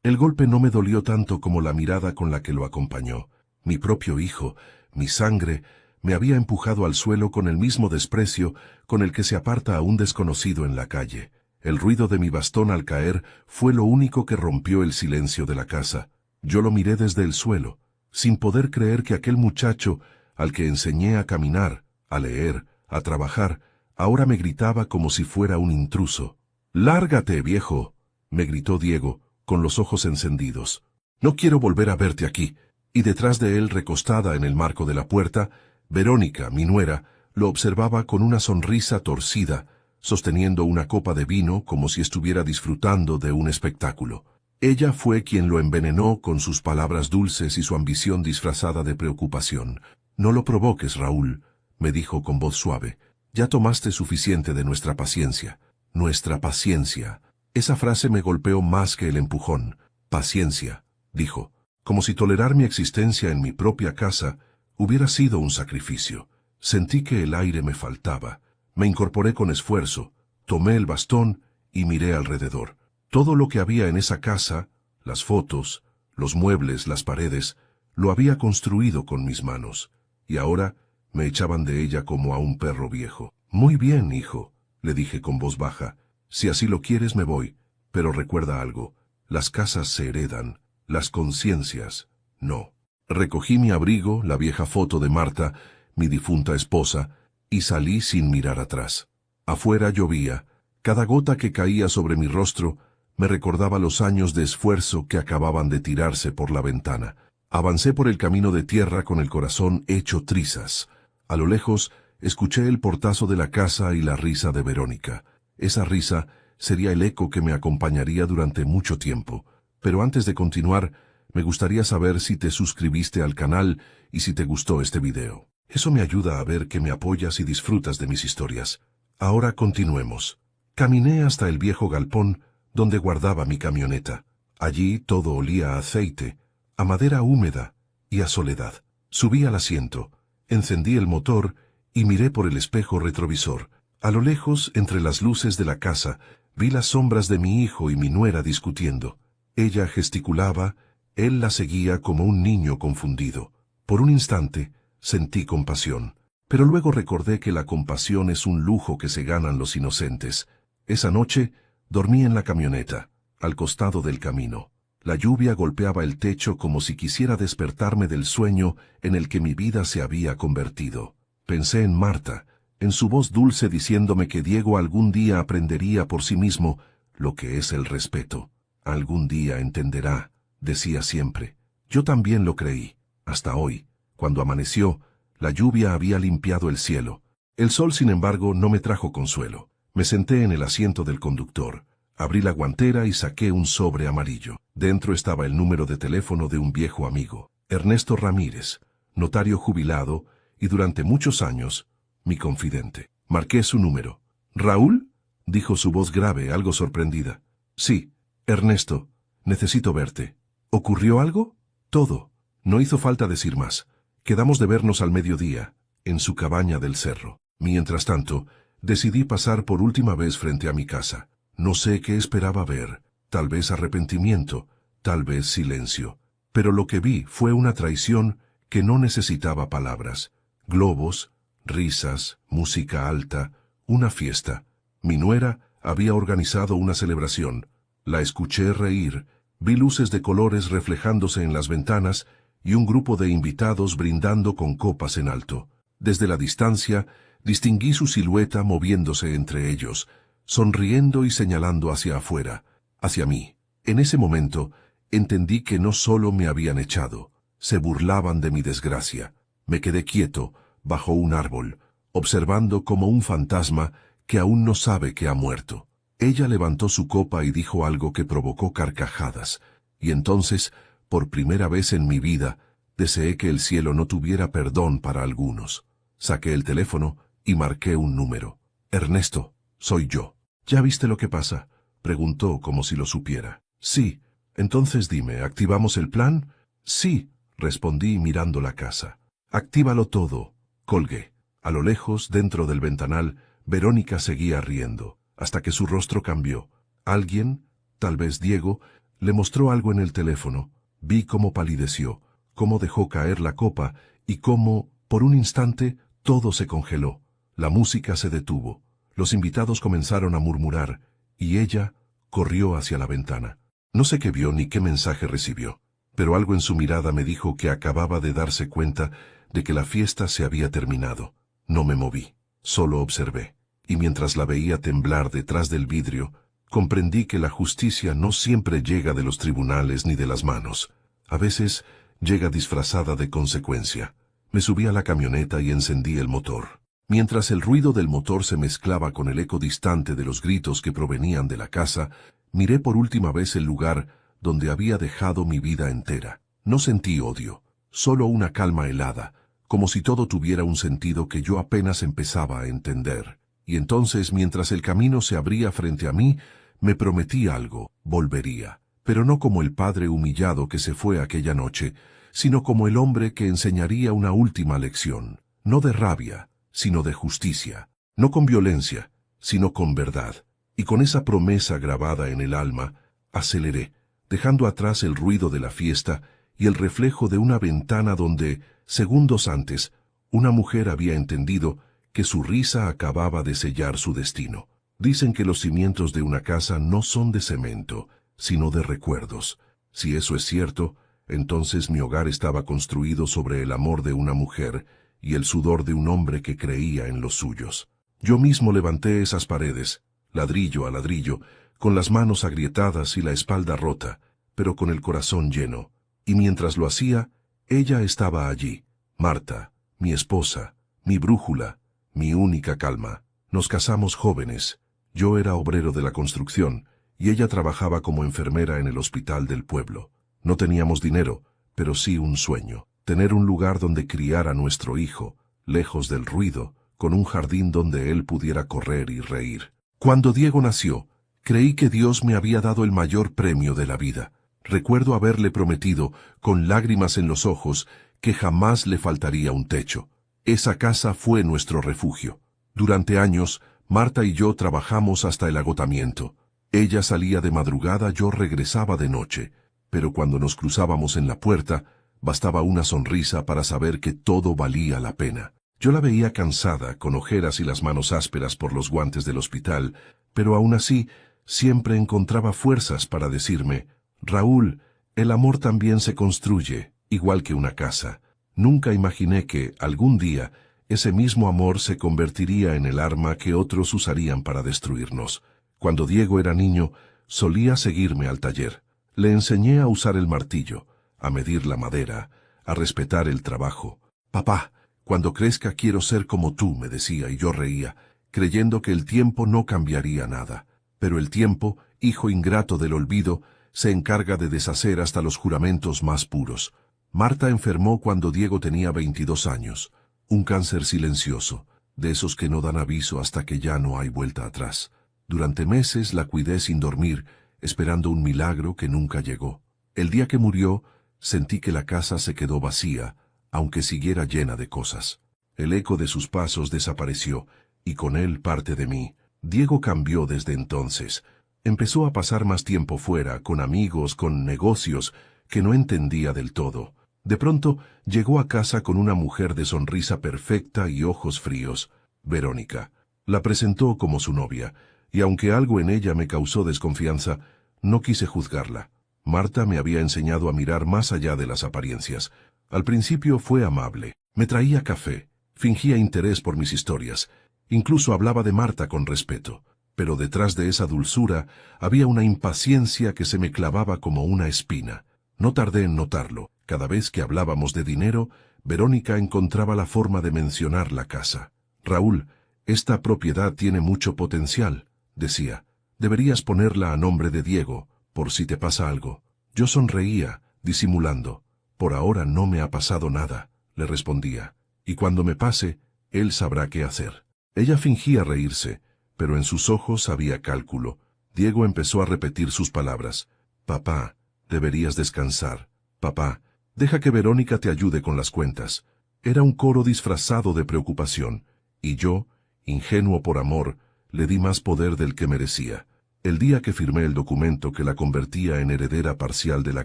El golpe no me dolió tanto como la mirada con la que lo acompañó. Mi propio hijo, mi sangre, me había empujado al suelo con el mismo desprecio con el que se aparta a un desconocido en la calle. El ruido de mi bastón al caer fue lo único que rompió el silencio de la casa. Yo lo miré desde el suelo, sin poder creer que aquel muchacho, al que enseñé a caminar, a leer, a trabajar, ahora me gritaba como si fuera un intruso. «¡Lárgate, viejo!», me gritó Diego, con los ojos encendidos. «No quiero volver a verte aquí». Y detrás de él, recostada en el marco de la puerta, Verónica, mi nuera, lo observaba con una sonrisa torcida, sosteniendo una copa de vino como si estuviera disfrutando de un espectáculo. Ella fue quien lo envenenó con sus palabras dulces y su ambición disfrazada de preocupación. «No lo provoques, Raúl», me dijo con voz suave. «Ya tomaste suficiente de nuestra paciencia». «Nuestra paciencia». Esa frase me golpeó más que el empujón. «Paciencia», dijo, como si tolerar mi existencia en mi propia casa hubiera sido un sacrificio. Sentí que el aire me faltaba. Me incorporé con esfuerzo, tomé el bastón y miré alrededor. Todo lo que había en esa casa, las fotos, los muebles, las paredes, lo había construido con mis manos, y ahora me echaban de ella como a un perro viejo. «Muy bien, hijo», le dije con voz baja, «si así lo quieres me voy, pero recuerda algo, las casas se heredan, las conciencias no». Recogí mi abrigo, la vieja foto de Marta, mi difunta esposa, y salí sin mirar atrás. Afuera llovía. Cada gota que caía sobre mi rostro me recordaba los años de esfuerzo que acababan de tirarse por la ventana. Avancé por el camino de tierra con el corazón hecho trizas. A lo lejos escuché el portazo de la casa y la risa de Verónica. Esa risa sería el eco que me acompañaría durante mucho tiempo. Pero antes de continuar, me gustaría saber si te suscribiste al canal y si te gustó este video. Eso me ayuda a ver que me apoyas y disfrutas de mis historias. Ahora continuemos. Caminé hasta el viejo galpón donde guardaba mi camioneta. Allí todo olía a aceite, a madera húmeda y a soledad. Subí al asiento, encendí el motor y miré por el espejo retrovisor. A lo lejos, entre las luces de la casa, vi las sombras de mi hijo y mi nuera discutiendo. Ella gesticulaba, él la seguía como un niño confundido. Por un instante, sentí compasión. Pero luego recordé que la compasión es un lujo que se ganan los inocentes. Esa noche, dormí en la camioneta, al costado del camino. La lluvia golpeaba el techo como si quisiera despertarme del sueño en el que mi vida se había convertido. Pensé en Marta, en su voz dulce diciéndome que Diego algún día aprendería por sí mismo lo que es el respeto. Algún día entenderá, decía siempre. Yo también lo creí, hasta hoy. Cuando amaneció, la lluvia había limpiado el cielo. El sol, sin embargo, no me trajo consuelo. Me senté en el asiento del conductor. Abrí la guantera y saqué un sobre amarillo. Dentro estaba el número de teléfono de un viejo amigo, Ernesto Ramírez, notario jubilado y durante muchos años, mi confidente. Marqué su número. «¿Raúl?», dijo su voz grave, algo sorprendida. «Sí, Ernesto, necesito verte». «¿Ocurrió algo?». «Todo». No hizo falta decir más. Quedamos de vernos al mediodía, en su cabaña del cerro. Mientras tanto, decidí pasar por última vez frente a mi casa. No sé qué esperaba ver, tal vez arrepentimiento, tal vez silencio. Pero lo que vi fue una traición que no necesitaba palabras. Globos, risas, música alta, una fiesta. Mi nuera había organizado una celebración. La escuché reír, vi luces de colores reflejándose en las ventanas y un grupo de invitados brindando con copas en alto. Desde la distancia, distinguí su silueta moviéndose entre ellos, sonriendo y señalando hacia afuera, hacia mí. En ese momento, entendí que no solo me habían echado, se burlaban de mi desgracia. Me quedé quieto, bajo un árbol, observando como un fantasma que aún no sabe que ha muerto. Ella levantó su copa y dijo algo que provocó carcajadas, y entonces, por primera vez en mi vida, deseé que el cielo no tuviera perdón para algunos. Saqué el teléfono y marqué un número. «Ernesto, soy yo». «¿Ya viste lo que pasa?», preguntó como si lo supiera. «Sí». «Entonces dime, ¿activamos el plan?». «Sí», respondí mirando la casa. «Actívalo todo». Colgué. A lo lejos, dentro del ventanal, Verónica seguía riendo, hasta que su rostro cambió. Alguien, tal vez Diego, Le mostró algo en el teléfono. Vi cómo palideció, cómo dejó caer la copa y cómo, por un instante, todo se congeló. La música se detuvo. Los invitados comenzaron a murmurar, y ella corrió hacia la ventana. No sé qué vio ni qué mensaje recibió, pero algo en su mirada me dijo que acababa de darse cuenta de que la fiesta se había terminado. No me moví, solo observé, y mientras la veía temblar detrás del vidrio, comprendí que la justicia no siempre llega de los tribunales ni de las manos. A veces llega disfrazada de consecuencia. Me subí a la camioneta y encendí el motor. Mientras el ruido del motor se mezclaba con el eco distante de los gritos que provenían de la casa, miré por última vez el lugar donde había dejado mi vida entera. No sentí odio, solo una calma helada, como si todo tuviera un sentido que yo apenas empezaba a entender. Y entonces, mientras el camino se abría frente a mí, me prometí algo: volvería. Pero no como el padre humillado que se fue aquella noche, sino como el hombre que enseñaría una última lección, no de rabia, sino de justicia, no con violencia, sino con verdad. Y con esa promesa grabada en el alma, aceleré, dejando atrás el ruido de la fiesta y el reflejo de una ventana donde, segundos antes, una mujer había entendido que su risa acababa de sellar su destino. Dicen que los cimientos de una casa no son de cemento, sino de recuerdos. Si eso es cierto, entonces mi hogar estaba construido sobre el amor de una mujer y el sudor de un hombre que creía en los suyos. Yo mismo levanté esas paredes, ladrillo a ladrillo, con las manos agrietadas y la espalda rota, pero con el corazón lleno. Y mientras lo hacía, ella estaba allí, Marta, mi esposa, mi brújula, mi única calma. Nos casamos jóvenes. Yo era obrero de la construcción, y ella trabajaba como enfermera en el hospital del pueblo. No teníamos dinero, pero sí un sueño: tener un lugar donde criar a nuestro hijo, lejos del ruido, con un jardín donde él pudiera correr y reír. Cuando Diego nació, creí que Dios me había dado el mayor premio de la vida. Recuerdo haberle prometido, con lágrimas en los ojos, que jamás le faltaría un techo. Esa casa fue nuestro refugio. Durante años, Marta y yo trabajamos hasta el agotamiento. Ella salía de madrugada, yo regresaba de noche, pero cuando nos cruzábamos en la puerta, bastaba una sonrisa para saber que todo valía la pena. Yo la veía cansada, con ojeras y las manos ásperas por los guantes del hospital, pero aún así, siempre encontraba fuerzas para decirme: Raúl, el amor también se construye, igual que una casa. Nunca imaginé que, algún día, ese mismo amor se convertiría en el arma que otros usarían para destruirnos. Cuando Diego era niño, solía seguirme al taller. Le enseñé a usar el martillo, a medir la madera, a respetar el trabajo. Papá, cuando crezca quiero ser como tú, me decía, y yo reía, creyendo que el tiempo no cambiaría nada. Pero el tiempo, hijo ingrato del olvido, se encarga de deshacer hasta los juramentos más puros. Marta enfermó cuando Diego tenía 22 años. Un cáncer silencioso, de esos que no dan aviso hasta que ya no hay vuelta atrás. Durante meses la cuidé sin dormir, esperando un milagro que nunca llegó. El día que murió, sentí que la casa se quedó vacía, aunque siguiera llena de cosas. El eco de sus pasos desapareció, y con él parte de mí. Diego cambió desde entonces. Empezó a pasar más tiempo fuera, con amigos, con negocios, que no entendía del todo. De pronto, llegó a casa con una mujer de sonrisa perfecta y ojos fríos, Verónica. La presentó como su novia, y aunque algo en ella me causó desconfianza, no quise juzgarla. Marta me había enseñado a mirar más allá de las apariencias. Al principio fue amable. Me traía café, fingía interés por mis historias, incluso hablaba de Marta con respeto. Pero detrás de esa dulzura había una impaciencia que se me clavaba como una espina. No tardé en notarlo. Cada vez que hablábamos de dinero, Verónica encontraba la forma de mencionar la casa. Raúl, esta propiedad tiene mucho potencial, decía. Deberías ponerla a nombre de Diego, por si te pasa algo. Yo sonreía, disimulando. Por ahora no me ha pasado nada, le respondía. Y cuando me pase, él sabrá qué hacer. Ella fingía reírse, pero en sus ojos había cálculo. Diego empezó a repetir sus palabras. Papá, deberías descansar. Papá, deja que Verónica te ayude con las cuentas. Era un coro disfrazado de preocupación, y yo, ingenuo por amor, le di más poder del que merecía. El día que firmé el documento que la convertía en heredera parcial de la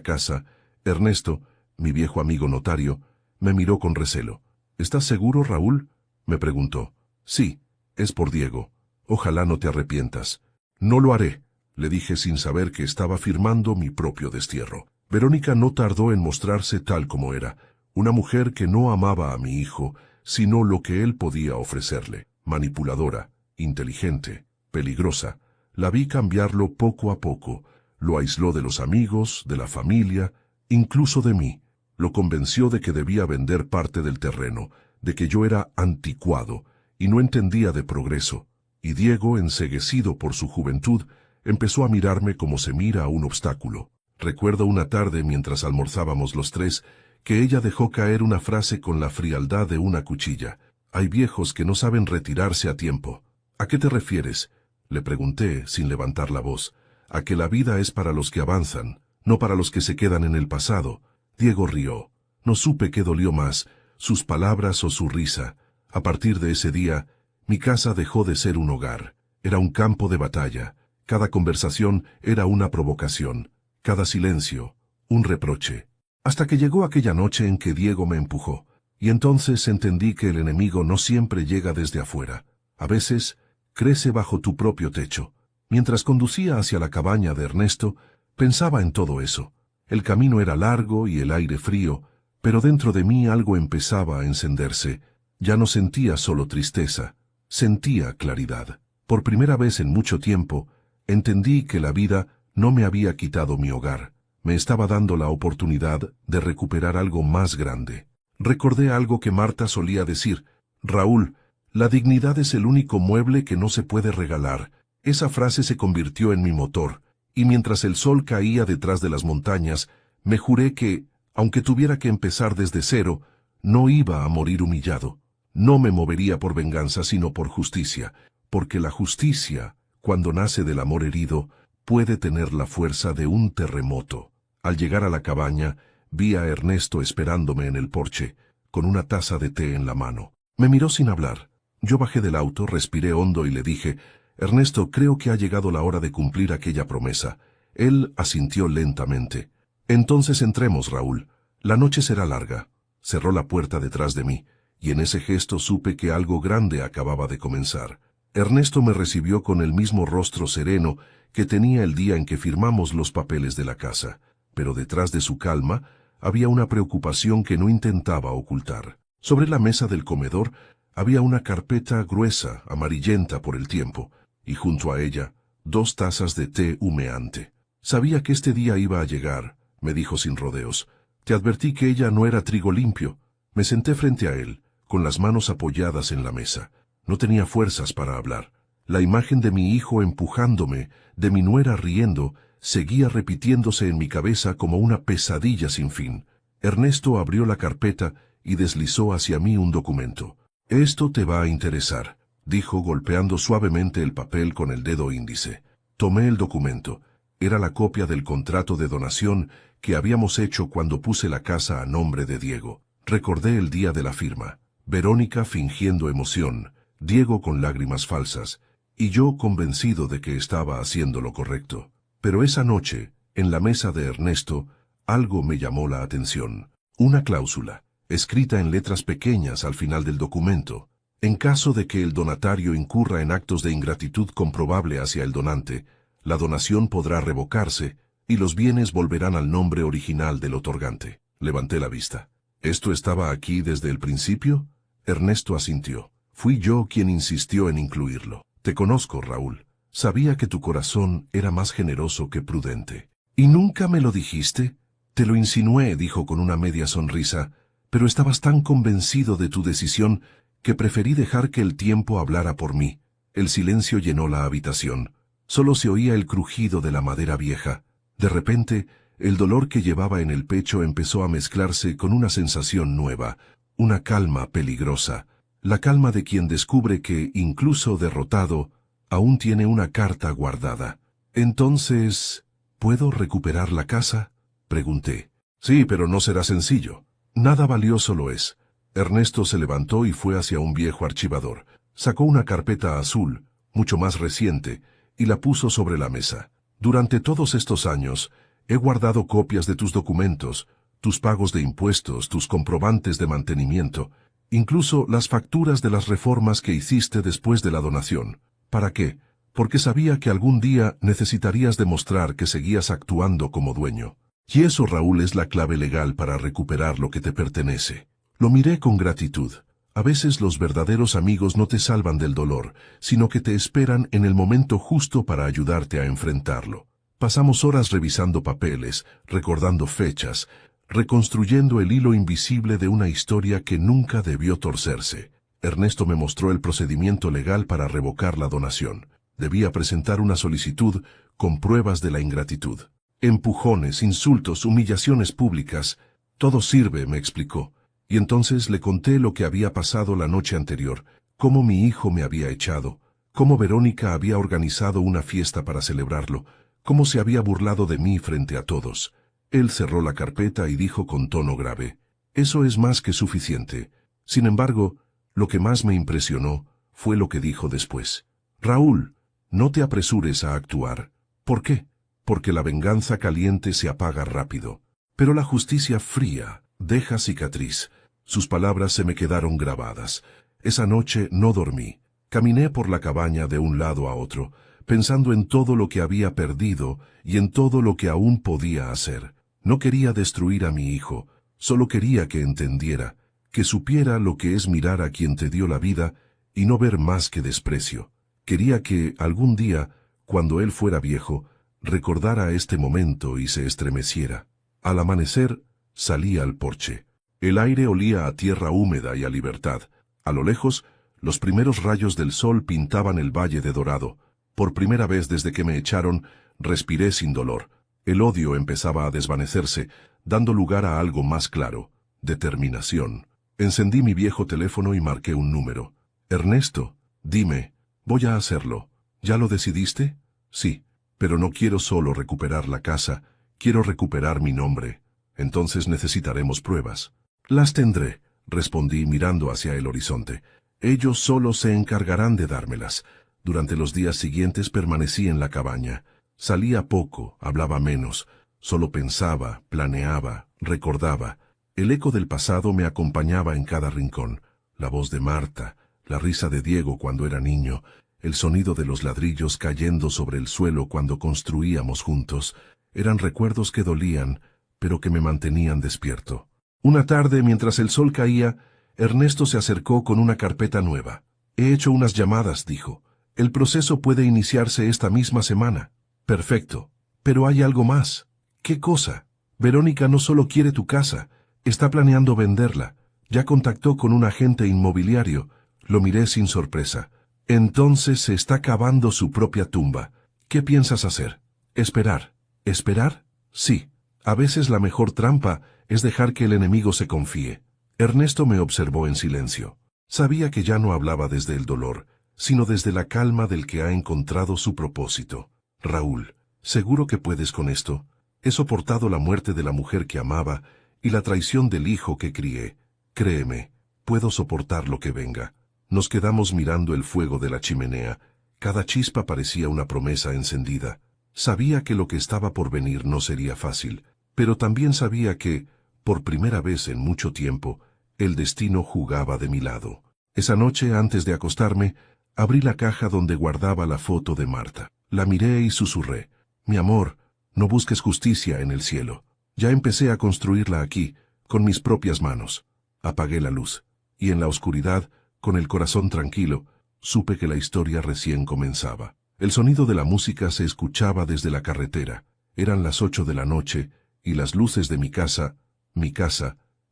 casa, Ernesto, mi viejo amigo notario, me miró con recelo. ¿Estás seguro, Raúl?, me preguntó. Sí, es por Diego. Ojalá no te arrepientas. No lo haré, le dije sin saber que estaba firmando mi propio destierro. Verónica no tardó en mostrarse tal como era, una mujer que no amaba a mi hijo, sino lo que él podía ofrecerle. Manipuladora, inteligente, peligrosa. La vi cambiarlo poco a poco. Lo aisló de los amigos, de la familia, incluso de mí. Lo convenció de que debía vender parte del terreno, de que yo era anticuado y no entendía de progreso. Y Diego, enceguecido por su juventud, empezó a mirarme como se mira a un obstáculo. Recuerdo una tarde mientras almorzábamos los tres, que ella dejó caer una frase con la frialdad de una cuchilla. Hay viejos que no saben retirarse a tiempo. ¿A qué te refieres?, le pregunté sin levantar la voz. A que la vida es para los que avanzan, no para los que se quedan en el pasado. Diego rió. No supe qué dolió más, sus palabras o su risa. A partir de ese día, mi casa dejó de ser un hogar. Era un campo de batalla. Cada conversación era una provocación. Cada silencio, un reproche. Hasta que llegó aquella noche en que Diego me empujó. Y entonces entendí que el enemigo no siempre llega desde afuera. A veces, crece bajo tu propio techo. Mientras conducía hacia la cabaña de Ernesto, pensaba en todo eso. El camino era largo y el aire frío, pero dentro de mí algo empezaba a encenderse. Ya no sentía solo tristeza, sentía claridad. Por primera vez en mucho tiempo, entendí que la vida no me había quitado mi hogar. Me estaba dando la oportunidad de recuperar algo más grande. Recordé algo que Marta solía decir: Raúl, la dignidad es el único mueble que no se puede regalar. Esa frase se convirtió en mi motor, y mientras el sol caía detrás de las montañas, me juré que, aunque tuviera que empezar desde cero, no iba a morir humillado. No me movería por venganza, sino por justicia, porque la justicia, cuando nace del amor herido, puede tener la fuerza de un terremoto. Al llegar a la cabaña, vi a Ernesto esperándome en el porche, con una taza de té en la mano. Me miró sin hablar. Yo bajé del auto, respiré hondo y le dije: Ernesto, creo que ha llegado la hora de cumplir aquella promesa. Él asintió lentamente. Entonces entremos, Raúl. La noche será larga. Cerró la puerta detrás de mí, y en ese gesto supe que algo grande acababa de comenzar. Ernesto me recibió con el mismo rostro sereno que tenía el día en que firmamos los papeles de la casa, pero detrás de su calma había una preocupación que no intentaba ocultar. Sobre la mesa del comedor había una carpeta gruesa, amarillenta por el tiempo, y junto a ella, 2 tazas de té humeante. Sabía que este día iba a llegar, me dijo sin rodeos. Te advertí que ella no era trigo limpio. Me senté frente a él, con las manos apoyadas en la mesa. No tenía fuerzas para hablar. La imagen de mi hijo empujándome, de mi nuera riendo, seguía repitiéndose en mi cabeza como una pesadilla sin fin. Ernesto abrió la carpeta y deslizó hacia mí un documento. Esto te va a interesar, dijo golpeando suavemente el papel con el dedo índice. Tomé el documento. Era la copia del contrato de donación que habíamos hecho cuando puse la casa a nombre de Diego. Recordé el día de la firma. Verónica fingiendo emoción, Diego con lágrimas falsas, y yo convencido de que estaba haciendo lo correcto. Pero esa noche, en la mesa de Ernesto, algo me llamó la atención. Una cláusula, escrita en letras pequeñas al final del documento. En caso de que el donatario incurra en actos de ingratitud comprobable hacia el donante, la donación podrá revocarse y los bienes volverán al nombre original del otorgante. Levanté la vista. ¿Esto estaba aquí desde el principio? Ernesto asintió. Fui yo quien insistió en incluirlo. Te conozco, Raúl. Sabía que tu corazón era más generoso que prudente. ¿Y nunca me lo dijiste? Te lo insinué, dijo con una media sonrisa, pero estabas tan convencido de tu decisión que preferí dejar que el tiempo hablara por mí. El silencio llenó la habitación. Solo se oía el crujido de la madera vieja. De repente, el dolor que llevaba en el pecho empezó a mezclarse con una sensación nueva, una calma peligrosa, la calma de quien descubre que, incluso derrotado, aún tiene una carta guardada. Entonces, ¿puedo recuperar la casa?, pregunté. Sí, pero no será sencillo. Nada valioso lo es. Ernesto se levantó y fue hacia un viejo archivador. Sacó una carpeta azul, mucho más reciente, y la puso sobre la mesa. Durante todos estos años, he guardado copias de tus documentos, tus pagos de impuestos, tus comprobantes de mantenimiento, incluso las facturas de las reformas que hiciste después de la donación. ¿Para qué? Porque sabía que algún día necesitarías demostrar que seguías actuando como dueño. Y eso, Raúl, es la clave legal para recuperar lo que te pertenece. Lo miré con gratitud. A veces los verdaderos amigos no te salvan del dolor, sino que te esperan en el momento justo para ayudarte a enfrentarlo. Pasamos horas revisando papeles, recordando fechas, reconstruyendo el hilo invisible de una historia que nunca debió torcerse. Ernesto me mostró el procedimiento legal para revocar la donación. Debía presentar una solicitud con pruebas de la ingratitud. Empujones, insultos, humillaciones públicas. Todo sirve, me explicó. Y entonces le conté lo que había pasado la noche anterior, cómo mi hijo me había echado, cómo Verónica había organizado una fiesta para celebrarlo, cómo se había burlado de mí frente a todos. Él cerró la carpeta y dijo con tono grave: «Eso es más que suficiente». Sin embargo, lo que más me impresionó fue lo que dijo después. «Raúl, no te apresures a actuar». «¿Por qué?» «Porque la venganza caliente se apaga rápido, pero la justicia fría deja cicatriz». Sus palabras se me quedaron grabadas. Esa noche no dormí. Caminé por la cabaña de un lado a otro, pensando en todo lo que había perdido y en todo lo que aún podía hacer. No quería destruir a mi hijo, solo quería que entendiera, que supiera lo que es mirar a quien te dio la vida y no ver más que desprecio. Quería que, algún día, cuando él fuera viejo, recordara este momento y se estremeciera. Al amanecer, salí al porche. El aire olía a tierra húmeda y a libertad. A lo lejos, los primeros rayos del sol pintaban el valle de dorado. Por primera vez desde que me echaron, respiré sin dolor. El odio empezaba a desvanecerse, dando lugar a algo más claro: determinación. Encendí mi viejo teléfono y marqué un número. «Ernesto, dime, voy a hacerlo. ¿Ya lo decidiste?» «Sí, pero no quiero solo recuperar la casa, quiero recuperar mi nombre. Entonces necesitaremos pruebas». «Las tendré», respondí mirando hacia el horizonte. «Ellos solo se encargarán de dármelas». Durante los días siguientes permanecí en la cabaña. Salía poco, hablaba menos, solo pensaba, planeaba, recordaba. El eco del pasado me acompañaba en cada rincón. La voz de Marta, la risa de Diego cuando era niño, el sonido de los ladrillos cayendo sobre el suelo cuando construíamos juntos. Eran recuerdos que dolían, pero que me mantenían despierto. Una tarde, mientras el sol caía, Ernesto se acercó con una carpeta nueva. «He hecho unas llamadas», dijo. «El proceso puede iniciarse esta misma semana». «Perfecto. Pero hay algo más». «¿Qué cosa?» «Verónica no solo quiere tu casa, está planeando venderla. Ya contactó con un agente inmobiliario». Lo miré sin sorpresa. «Entonces se está cavando su propia tumba. ¿Qué piensas hacer?» «Esperar». «¿Esperar?» «Sí. A veces la mejor trampa es dejar que el enemigo se confíe». Ernesto me observó en silencio. Sabía que ya no hablaba desde el dolor, sino desde la calma del que ha encontrado su propósito. «Raúl, ¿seguro que puedes con esto? He soportado la muerte de la mujer que amaba y la traición del hijo que crié. Créeme, puedo soportar lo que venga». Nos quedamos mirando el fuego de la chimenea. Cada chispa parecía una promesa encendida. Sabía que lo que estaba por venir no sería fácil, pero también sabía que, por primera vez en mucho tiempo, el destino jugaba de mi lado. Esa noche, antes de acostarme, abrí la caja donde guardaba la foto de Marta. La miré y susurré: «Mi amor, no busques justicia en el cielo. Ya empecé a construirla aquí, con mis propias manos». Apagué la luz, y en la oscuridad, con el corazón tranquilo, supe que la historia recién comenzaba. El sonido de la música se escuchaba desde la carretera. Eran las 8 de la noche, y las luces de mi casa,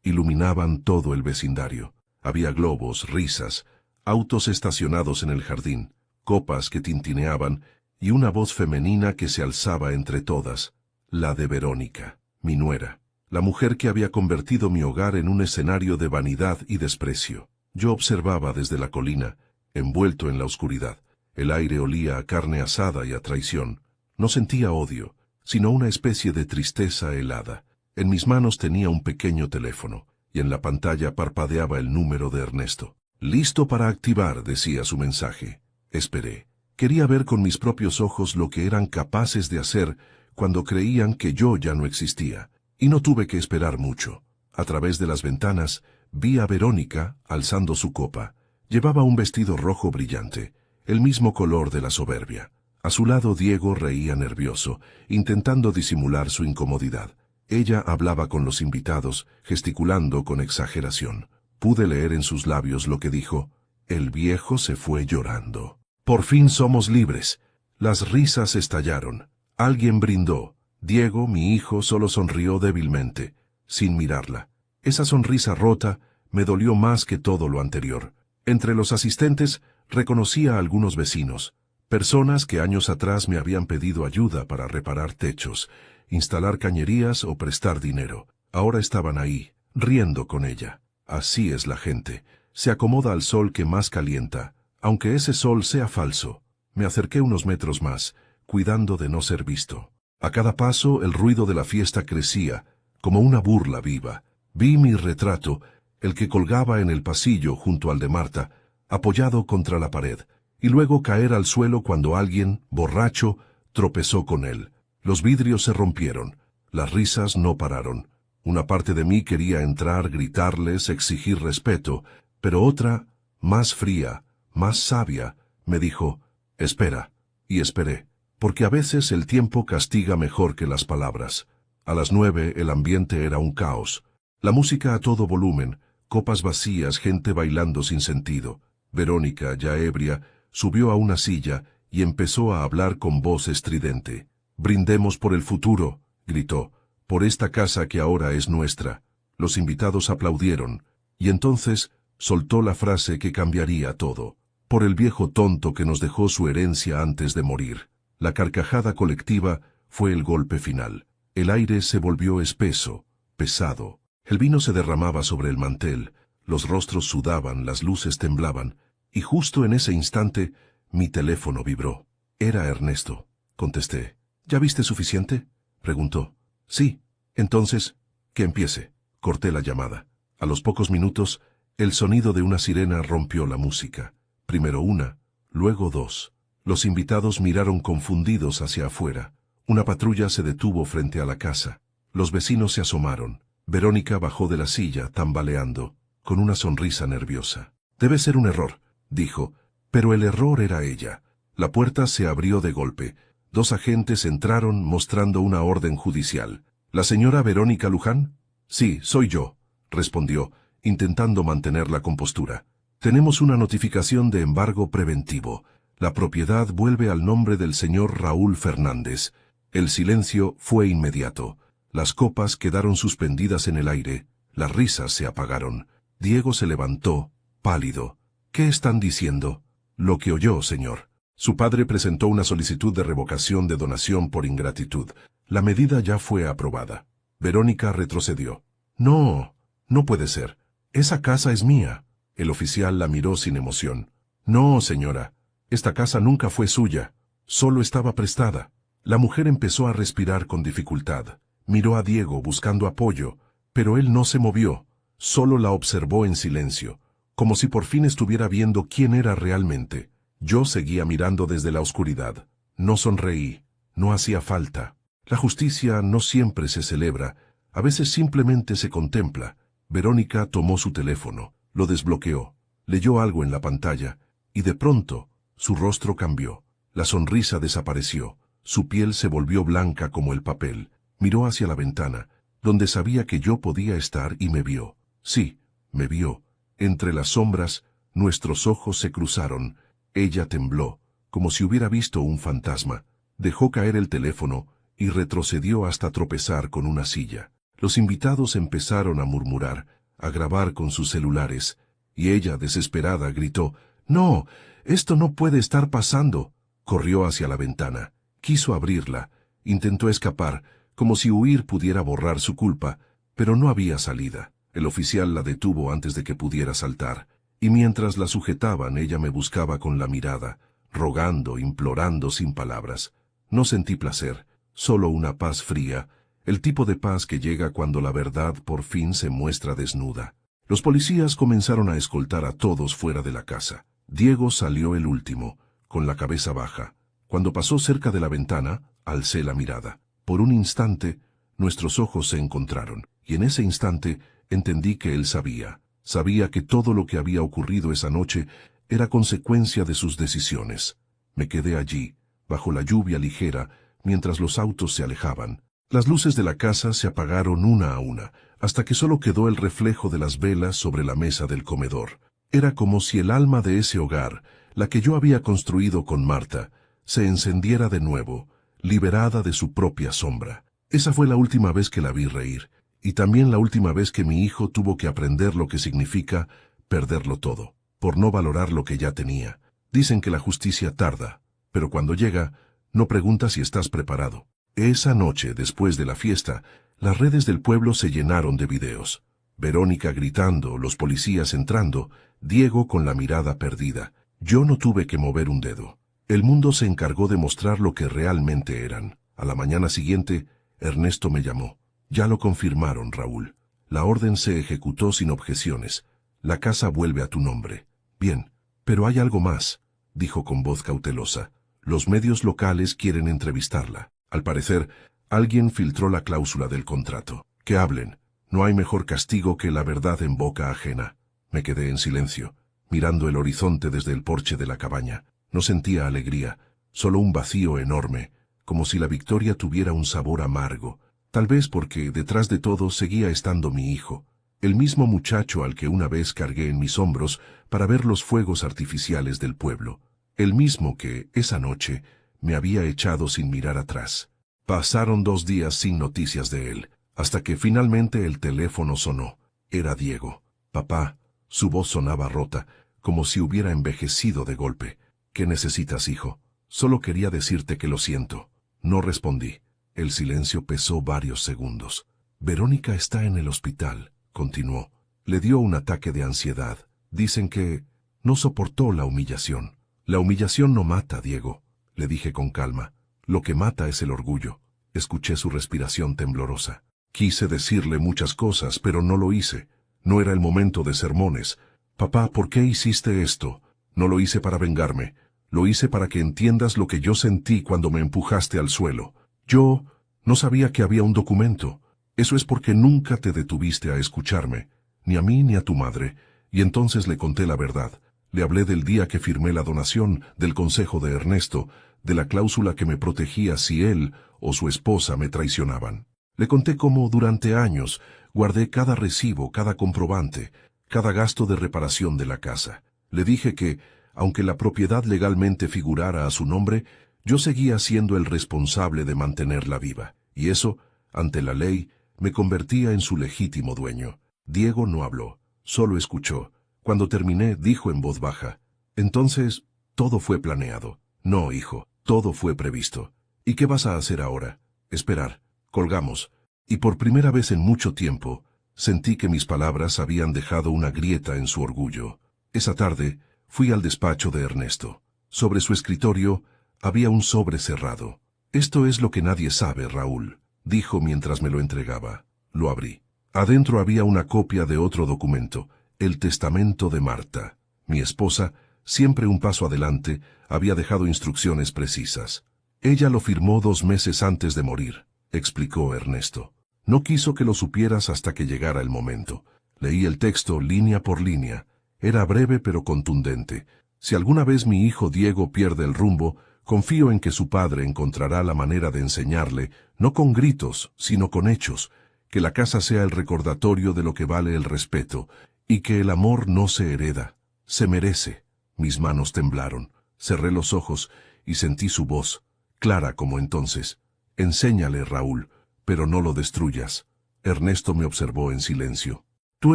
iluminaban todo el vecindario. Había globos, risas, autos estacionados en el jardín, copas que tintineaban, y una voz femenina que se alzaba entre todas, la de Verónica, mi nuera, la mujer que había convertido mi hogar en un escenario de vanidad y desprecio. Yo observaba desde la colina, envuelto en la oscuridad. El aire olía a carne asada y a traición. No sentía odio, sino una especie de tristeza helada. En mis manos tenía un pequeño teléfono, y en la pantalla parpadeaba el número de Ernesto. «Listo para activar», decía su mensaje. Esperé. Quería ver con mis propios ojos lo que eran capaces de hacer cuando creían que yo ya no existía. Y no tuve que esperar mucho. A través de las ventanas, vi a Verónica alzando su copa. Llevaba un vestido rojo brillante, el mismo color de la soberbia. A su lado Diego reía nervioso, intentando disimular su incomodidad. Ella hablaba con los invitados, gesticulando con exageración. Pude leer en sus labios lo que dijo: el viejo se fue llorando. Por fin somos libres. Las risas estallaron. Alguien brindó. Diego, mi hijo, solo sonrió débilmente, sin mirarla. Esa sonrisa rota me dolió más que todo lo anterior. Entre los asistentes reconocí a algunos vecinos, personas que años atrás me habían pedido ayuda para reparar techos, instalar cañerías o prestar dinero. Ahora estaban ahí, riendo con ella. Así es la gente. Se acomoda al sol que más calienta, aunque ese sol sea falso. Me acerqué unos metros más, cuidando de no ser visto. A cada paso el ruido de la fiesta crecía, como una burla viva. Vi mi retrato, el que colgaba en el pasillo junto al de Marta, apoyado contra la pared, y luego caer al suelo cuando alguien, borracho, tropezó con él. Los vidrios se rompieron, las risas no pararon. Una parte de mí quería entrar, gritarles, exigir respeto, pero otra, más fría, más sabia, me dijo: espera. Y esperé, porque a veces el tiempo castiga mejor que las palabras. A las 9 el ambiente era un caos. La música a todo volumen, copas vacías, gente bailando sin sentido. Verónica, ya ebria, subió a una silla y empezó a hablar con voz estridente. «Brindemos por el futuro», gritó, «por esta casa que ahora es nuestra». Los invitados aplaudieron, y entonces soltó la frase que cambiaría todo. «Por el viejo tonto que nos dejó su herencia antes de morir». La carcajada colectiva fue el golpe final. El aire se volvió espeso, pesado. El vino se derramaba sobre el mantel, los rostros sudaban, las luces temblaban, y justo en ese instante mi teléfono vibró. Era Ernesto. Contesté. «¿Ya viste suficiente?», preguntó. «Sí». «Entonces, que empiece». Corté la llamada. A los pocos minutos, el sonido de una sirena rompió la música. Primero una, luego dos. Los invitados miraron confundidos hacia afuera. Una patrulla se detuvo frente a la casa. Los vecinos se asomaron. Verónica bajó de la silla, tambaleando, con una sonrisa nerviosa. «Debe ser un error», dijo, pero el error era ella. La puerta se abrió de golpe. 2 agentes entraron mostrando una orden judicial. «¿La señora Verónica Luján?» «Sí, soy yo», respondió, intentando mantener la compostura. «Tenemos una notificación de embargo preventivo. La propiedad vuelve al nombre del señor Raúl Fernández». El silencio fue inmediato. Las copas quedaron suspendidas en el aire. Las risas se apagaron. Diego se levantó, pálido. «¿Qué están diciendo?» «Lo que oyó, señor». Su padre presentó una solicitud de revocación de donación por ingratitud. La medida ya fue aprobada. Verónica retrocedió. «No, no puede ser. Esa casa es mía». El oficial la miró sin emoción. «No, señora. Esta casa nunca fue suya. Solo estaba prestada». La mujer empezó a respirar con dificultad. Miró a Diego buscando apoyo, pero él no se movió. Solo la observó en silencio, como si por fin estuviera viendo quién era realmente. Yo seguía mirando desde la oscuridad. No sonreí. No hacía falta. La justicia no siempre se celebra. A veces simplemente se contempla. Verónica tomó su teléfono, lo desbloqueó, leyó algo en la pantalla, y de pronto, su rostro cambió. La sonrisa desapareció. Su piel se volvió blanca como el papel. Miró hacia la ventana, donde sabía que yo podía estar, y me vio. Sí, me vio. Entre las sombras, nuestros ojos se cruzaron. Ella tembló, como si hubiera visto un fantasma. Dejó caer el teléfono y retrocedió hasta tropezar con una silla. Los invitados empezaron a murmurar, a grabar con sus celulares, y ella, desesperada, gritó: «¡No! ¡Esto no puede estar pasando!». Corrió hacia la ventana. Quiso abrirla. Intentó escapar, como si huir pudiera borrar su culpa, pero no había salida. El oficial la detuvo antes de que pudiera saltar, y mientras la sujetaban ella me buscaba con la mirada, rogando, implorando sin palabras. No sentí placer, solo una paz fría, el tipo de paz que llega cuando la verdad por fin se muestra desnuda. Los policías comenzaron a escoltar a todos fuera de la casa. Diego salió el último, con la cabeza baja. Cuando pasó cerca de la ventana, alcé la mirada. Por un instante, nuestros ojos se encontraron, y en ese instante entendí que él sabía. Sabía que todo lo que había ocurrido esa noche era consecuencia de sus decisiones. Me quedé allí, bajo la lluvia ligera, mientras los autos se alejaban. Las luces de la casa se apagaron una a una, hasta que solo quedó el reflejo de las velas sobre la mesa del comedor. Era como si el alma de ese hogar, la que yo había construido con Marta, se encendiera de nuevo, liberada de su propia sombra. Esa fue la última vez que la vi reír, y también la última vez que mi hijo tuvo que aprender lo que significa perderlo todo, por no valorar lo que ya tenía. Dicen que la justicia tarda, pero cuando llega, no pregunta si estás preparado. Esa noche, después de la fiesta, las redes del pueblo se llenaron de videos. Verónica gritando, los policías entrando, Diego con la mirada perdida. Yo no tuve que mover un dedo. El mundo se encargó de mostrar lo que realmente eran. A la mañana siguiente, Ernesto me llamó. Ya lo confirmaron, Raúl. La orden se ejecutó sin objeciones. La casa vuelve a tu nombre. Bien, pero hay algo más, dijo con voz cautelosa. Los medios locales quieren entrevistarla. Al parecer, alguien filtró la cláusula del contrato. Que hablen. No hay mejor castigo que la verdad en boca ajena. Me quedé en silencio, mirando el horizonte desde el porche de la cabaña. No sentía alegría, solo un vacío enorme, como si la victoria tuviera un sabor amargo. Tal vez porque detrás de todo seguía estando mi hijo, el mismo muchacho al que una vez cargué en mis hombros para ver los fuegos artificiales del pueblo, el mismo que, esa noche, me había echado sin mirar atrás. Pasaron 2 días sin noticias de él, hasta que finalmente el teléfono sonó. Era Diego. Papá, su voz sonaba rota, como si hubiera envejecido de golpe. ¿Qué necesitas, hijo? Solo quería decirte que lo siento. No respondí. El silencio pesó varios segundos. Verónica está en el hospital, continuó. Le dio un ataque de ansiedad. Dicen que no soportó la humillación. La humillación no mata, Diego, le dije con calma. Lo que mata es el orgullo. Escuché su respiración temblorosa. Quise decirle muchas cosas, pero no lo hice. No era el momento de sermones. Papá, ¿por qué hiciste esto? No lo hice para vengarme. Lo hice para que entiendas lo que yo sentí cuando me empujaste al suelo. Yo no sabía que había un documento. Eso es porque nunca te detuviste a escucharme, ni a mí ni a tu madre, y entonces le conté la verdad. Le hablé del día que firmé la donación, del consejo de Ernesto, de la cláusula que me protegía si él o su esposa me traicionaban. Le conté cómo durante años guardé cada recibo, cada comprobante, cada gasto de reparación de la casa. Le dije que, aunque la propiedad legalmente figurara a su nombre, yo seguía siendo el responsable de mantenerla viva, y eso, ante la ley, me convertía en su legítimo dueño. Diego no habló, solo escuchó. Cuando terminé, dijo en voz baja, «Entonces, todo fue planeado». «No, hijo, todo fue previsto». «¿Y qué vas a hacer ahora?» «Esperar». Colgamos, y por primera vez en mucho tiempo, sentí que mis palabras habían dejado una grieta en su orgullo. Esa tarde, fui al despacho de Ernesto. Sobre su escritorio, había un sobre cerrado. «Esto es lo que nadie sabe, Raúl», dijo mientras me lo entregaba. Lo abrí. Adentro había una copia de otro documento, el testamento de Marta. Mi esposa, siempre un paso adelante, había dejado instrucciones precisas. Ella lo firmó 2 meses antes de morir, explicó Ernesto. No quiso que lo supieras hasta que llegara el momento. Leí el texto línea por línea. Era breve pero contundente. Si alguna vez mi hijo Diego pierde el rumbo, confío en que su padre encontrará la manera de enseñarle, no con gritos, sino con hechos, que la casa sea el recordatorio de lo que vale el respeto, y que el amor no se hereda, se merece. Mis manos temblaron, cerré los ojos y sentí su voz, clara como entonces. Enséñale, Raúl, pero no lo destruyas. Ernesto me observó en silencio. Tu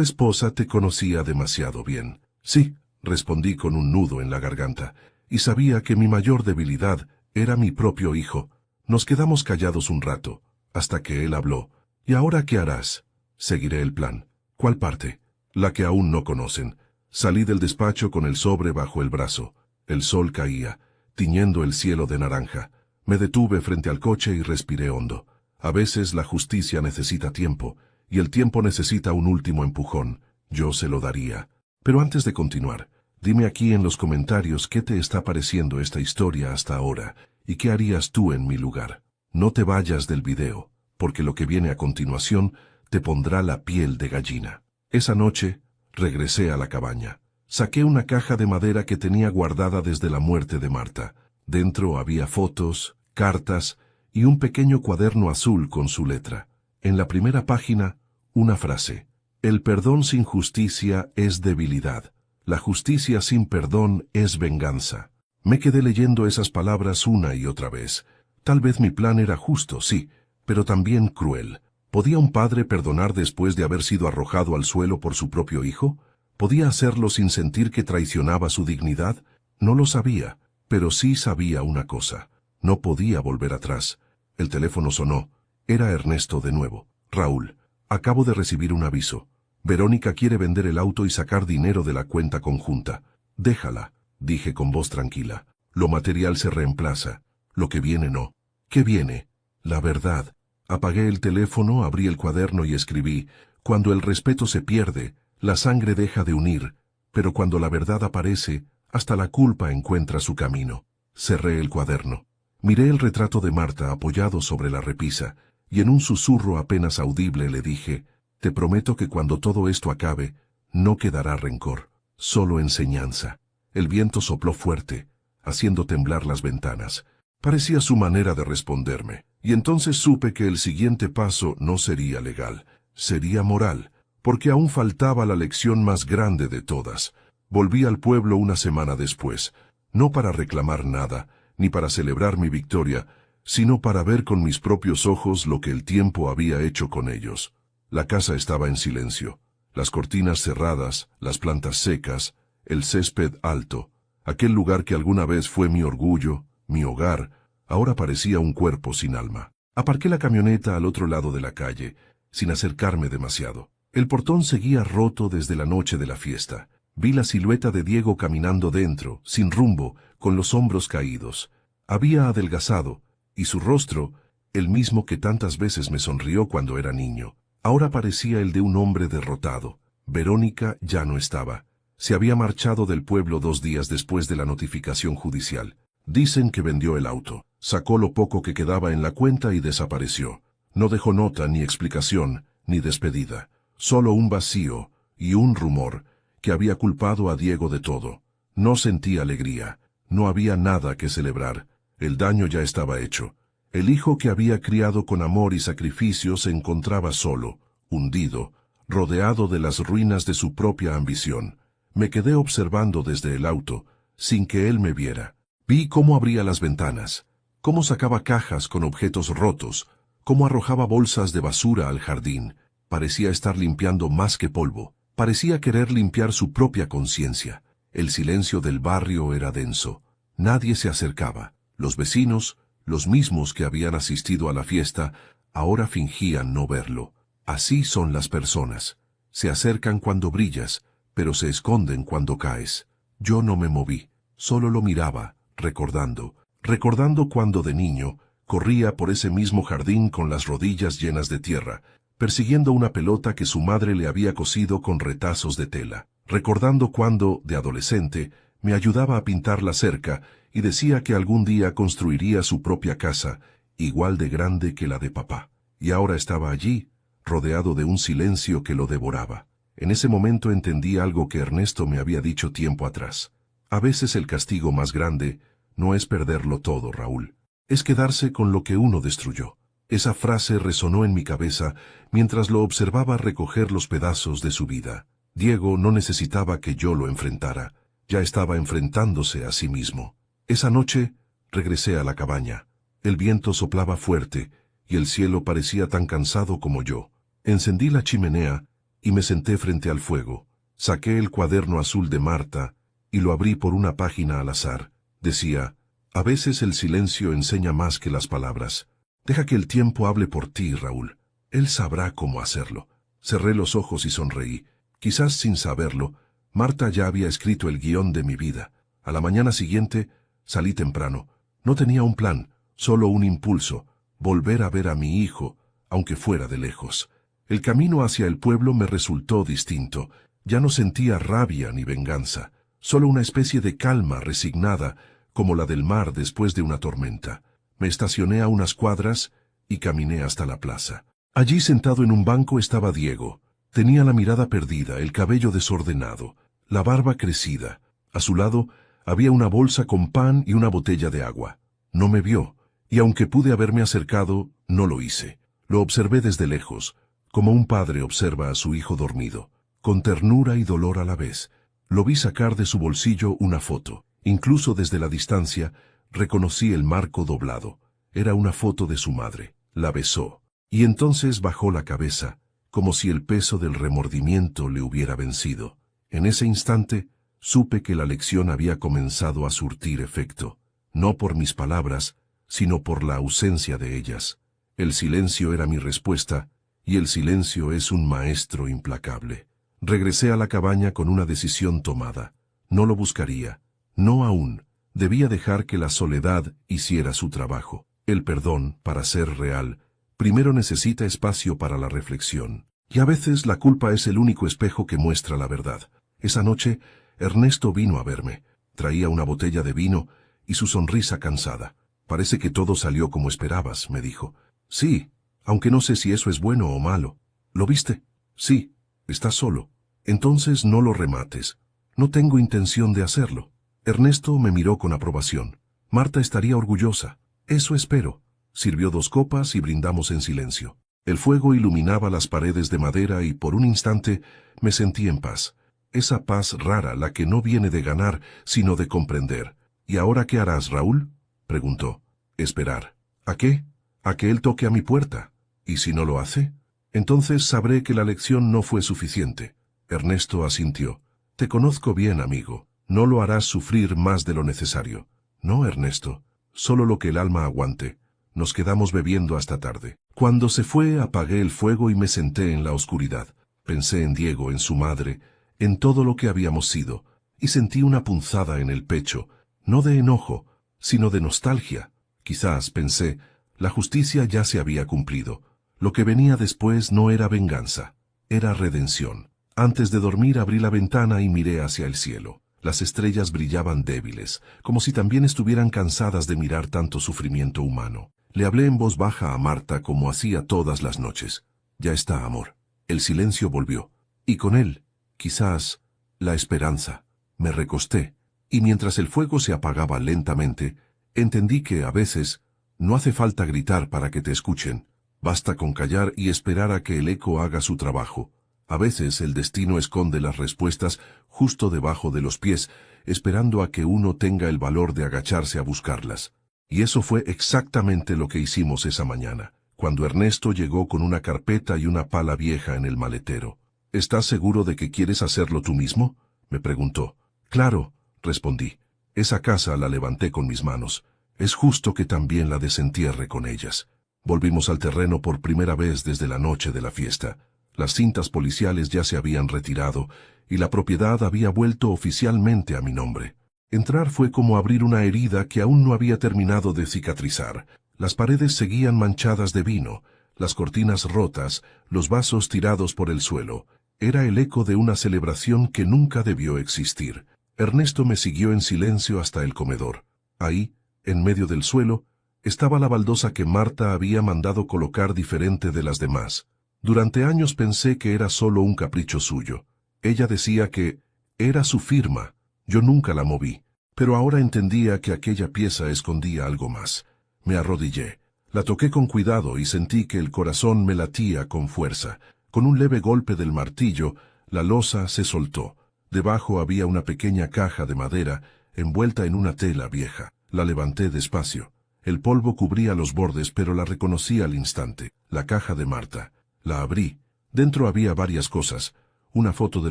esposa te conocía demasiado bien. Sí, respondí con un nudo en la garganta, y sabía que mi mayor debilidad era mi propio hijo. Nos quedamos callados un rato, hasta que él habló. ¿Y ahora qué harás? Seguiré el plan. ¿Cuál parte? La que aún no conocen. Salí del despacho con el sobre bajo el brazo. El sol caía, tiñendo el cielo de naranja. Me detuve frente al coche y respiré hondo. A veces la justicia necesita tiempo, y el tiempo necesita un último empujón. Yo se lo daría. Pero antes de continuar, Dime aquí en los comentarios qué te está pareciendo esta historia hasta ahora y qué harías tú en mi lugar. No te vayas del video, porque lo que viene a continuación te pondrá la piel de gallina. Esa noche, regresé a la cabaña. Saqué una caja de madera que tenía guardada desde la muerte de Marta. Dentro había fotos, cartas y un pequeño cuaderno azul con su letra. En la primera página, una frase. El perdón sin justicia es debilidad. La justicia sin perdón es venganza. Me quedé leyendo esas palabras una y otra vez. Tal vez mi plan era justo, sí, pero también cruel. ¿Podía un padre perdonar después de haber sido arrojado al suelo por su propio hijo? ¿Podía hacerlo sin sentir que traicionaba su dignidad? No lo sabía, pero sí sabía una cosa. No podía volver atrás. El teléfono sonó. Era Ernesto de nuevo. Raúl, acabo de recibir un aviso. Verónica quiere vender el auto y sacar dinero de la cuenta conjunta. Déjala, dije con voz tranquila. Lo material se reemplaza. Lo que viene no. ¿Qué viene? La verdad. Apagué el teléfono, abrí el cuaderno y escribí: cuando el respeto se pierde, la sangre deja de unir, pero cuando la verdad aparece, hasta la culpa encuentra su camino. Cerré el cuaderno. Miré el retrato de Marta apoyado sobre la repisa, y en un susurro apenas audible le dije: te prometo que cuando todo esto acabe, no quedará rencor, solo enseñanza. El viento sopló fuerte, haciendo temblar las ventanas. Parecía su manera de responderme, y entonces supe que el siguiente paso no sería legal, sería moral, porque aún faltaba la lección más grande de todas. Volví al pueblo una semana después, no para reclamar nada, ni para celebrar mi victoria, sino para ver con mis propios ojos lo que el tiempo había hecho con ellos. La casa estaba en silencio, las cortinas cerradas, las plantas secas, el césped alto. Aquel lugar que alguna vez fue mi orgullo, mi hogar, ahora parecía un cuerpo sin alma. Aparqué la camioneta al otro lado de la calle, sin acercarme demasiado. El portón seguía roto desde la noche de la fiesta. Vi la silueta de Diego caminando dentro, sin rumbo, con los hombros caídos. Había adelgazado, y su rostro, el mismo que tantas veces me sonrió cuando era niño, ahora parecía el de un hombre derrotado. Verónica ya no estaba. Se había marchado del pueblo 2 días después de la notificación judicial. Dicen que vendió el auto, sacó lo poco que quedaba en la cuenta y desapareció. No dejó nota, ni explicación, ni despedida. Solo un vacío y un rumor que había culpado a Diego de todo. No sentí alegría. No había nada que celebrar. El daño ya estaba hecho. El hijo que había criado con amor y sacrificio se encontraba solo, hundido, rodeado de las ruinas de su propia ambición. Me quedé observando desde el auto, sin que él me viera. Vi cómo abría las ventanas, cómo sacaba cajas con objetos rotos, cómo arrojaba bolsas de basura al jardín. Parecía estar limpiando más que polvo. Parecía querer limpiar su propia conciencia. El silencio del barrio era denso. Nadie se acercaba. Los vecinos, los mismos que habían asistido a la fiesta, ahora fingían no verlo. Así son las personas. Se acercan cuando brillas, pero se esconden cuando caes. Yo no me moví, solo lo miraba, recordando cuando de niño corría por ese mismo jardín con las rodillas llenas de tierra, persiguiendo una pelota que su madre le había cosido con retazos de tela, recordando cuando, de adolescente, me ayudaba a pintar la cerca y decía que algún día construiría su propia casa, igual de grande que la de papá. Y ahora estaba allí, rodeado de un silencio que lo devoraba. En ese momento entendí algo que Ernesto me había dicho tiempo atrás. A veces el castigo más grande no es perderlo todo, Raúl. Es quedarse con lo que uno destruyó. Esa frase resonó en mi cabeza mientras lo observaba recoger los pedazos de su vida. Diego no necesitaba que yo lo enfrentara. Ya estaba enfrentándose a sí mismo. Esa noche regresé a la cabaña. El viento soplaba fuerte y el cielo parecía tan cansado como yo. Encendí la chimenea y me senté frente al fuego. Saqué el cuaderno azul de Marta y lo abrí por una página al azar. Decía: a veces el silencio enseña más que las palabras. Deja que el tiempo hable por ti, Raúl. Él sabrá cómo hacerlo. Cerré los ojos y sonreí. Quizás sin saberlo, Marta ya había escrito el guión de mi vida. A la mañana siguiente salí temprano. No tenía un plan, solo un impulso: volver a ver a mi hijo, aunque fuera de lejos. El camino hacia el pueblo me resultó distinto. Ya no sentía rabia ni venganza. solo una especie de calma resignada, como la del mar después de una tormenta. Me estacioné a unas cuadras y caminé hasta la plaza. Allí sentado en un banco estaba Diego. Tenía la mirada perdida, el cabello desordenado, la barba crecida. A su lado había una bolsa con pan y una botella de agua. No me vio, y aunque pude haberme acercado, no lo hice. Lo observé desde lejos, como un padre observa a su hijo dormido, con ternura y dolor a la vez. Lo vi sacar de su bolsillo una foto. Incluso desde la distancia, reconocí el marco doblado. Era una foto de su madre. La besó. Y entonces bajó la cabeza, como si el peso del remordimiento le hubiera vencido. En ese instante, supe que la lección había comenzado a surtir efecto, no por mis palabras, sino por la ausencia de ellas. El silencio era mi respuesta, y el silencio es un maestro implacable. Regresé a la cabaña con una decisión tomada. No lo buscaría. No aún. Debía dejar que la soledad hiciera su trabajo. El perdón, para ser real, primero necesita espacio para la reflexión. Y a veces la culpa es el único espejo que muestra la verdad. Esa noche, Ernesto vino a verme. Traía una botella de vino y su sonrisa cansada. Parece que todo salió como esperabas, me dijo. Sí, aunque no sé si eso es bueno o malo. ¿Lo viste? Sí, estás solo. Entonces no lo remates. No tengo intención de hacerlo. Ernesto me miró con aprobación. Marta estaría orgullosa. Eso espero. Sirvió 2 copas y brindamos en silencio. El fuego iluminaba las paredes de madera y por un instante me sentí en paz. Esa paz rara, la que no viene de ganar, sino de comprender. ¿Y ahora qué harás, Raúl?, preguntó. Esperar. ¿A qué? A que él toque a mi puerta. ¿Y si no lo hace? Entonces sabré que la lección no fue suficiente. Ernesto asintió. Te conozco bien, amigo. No lo harás sufrir más de lo necesario. No, Ernesto. Solo lo que el alma aguante. Nos quedamos bebiendo hasta tarde. Cuando se fue, apagué el fuego y me senté en la oscuridad. Pensé en Diego, en su madre, en todo lo que habíamos sido, y sentí una punzada en el pecho, no de enojo, sino de nostalgia. Quizás, pensé, la justicia ya se había cumplido. Lo que venía después no era venganza, era redención. Antes de dormir abrí la ventana y miré hacia el cielo. Las estrellas brillaban débiles, como si también estuvieran cansadas de mirar tanto sufrimiento humano. Le hablé en voz baja a Marta como hacía todas las noches. Ya está, amor. El silencio volvió. Y con él, quizás, la esperanza. Me recosté, y mientras el fuego se apagaba lentamente, entendí que a veces no hace falta gritar para que te escuchen. Basta con callar y esperar a que el eco haga su trabajo. A veces el destino esconde las respuestas justo debajo de los pies, esperando a que uno tenga el valor de agacharse a buscarlas. Y eso fue exactamente lo que hicimos esa mañana, cuando Ernesto llegó con una carpeta y una pala vieja en el maletero. ¿Estás seguro de que quieres hacerlo tú mismo?, me preguntó. Claro, respondí. Esa casa la levanté con mis manos. Es justo que también la desentierre con ellas. Volvimos al terreno por primera vez desde la noche de la fiesta. Las cintas policiales ya se habían retirado y la propiedad había vuelto oficialmente a mi nombre. Entrar fue como abrir una herida que aún no había terminado de cicatrizar. Las paredes seguían manchadas de vino, las cortinas rotas, los vasos tirados por el suelo. Era el eco de una celebración que nunca debió existir. Ernesto me siguió en silencio hasta el comedor. Ahí, en medio del suelo, estaba la baldosa que Marta había mandado colocar diferente de las demás. Durante años pensé que era solo un capricho suyo. Ella decía que era su firma. Yo nunca la moví, pero ahora entendía que aquella pieza escondía algo más. Me arrodillé. La toqué con cuidado y sentí que el corazón me latía con fuerza. Con un leve golpe del martillo, la losa se soltó. Debajo había una pequeña caja de madera envuelta en una tela vieja. La levanté despacio. El polvo cubría los bordes, pero la reconocí al instante. La caja de Marta. La abrí. Dentro había varias cosas. Una foto de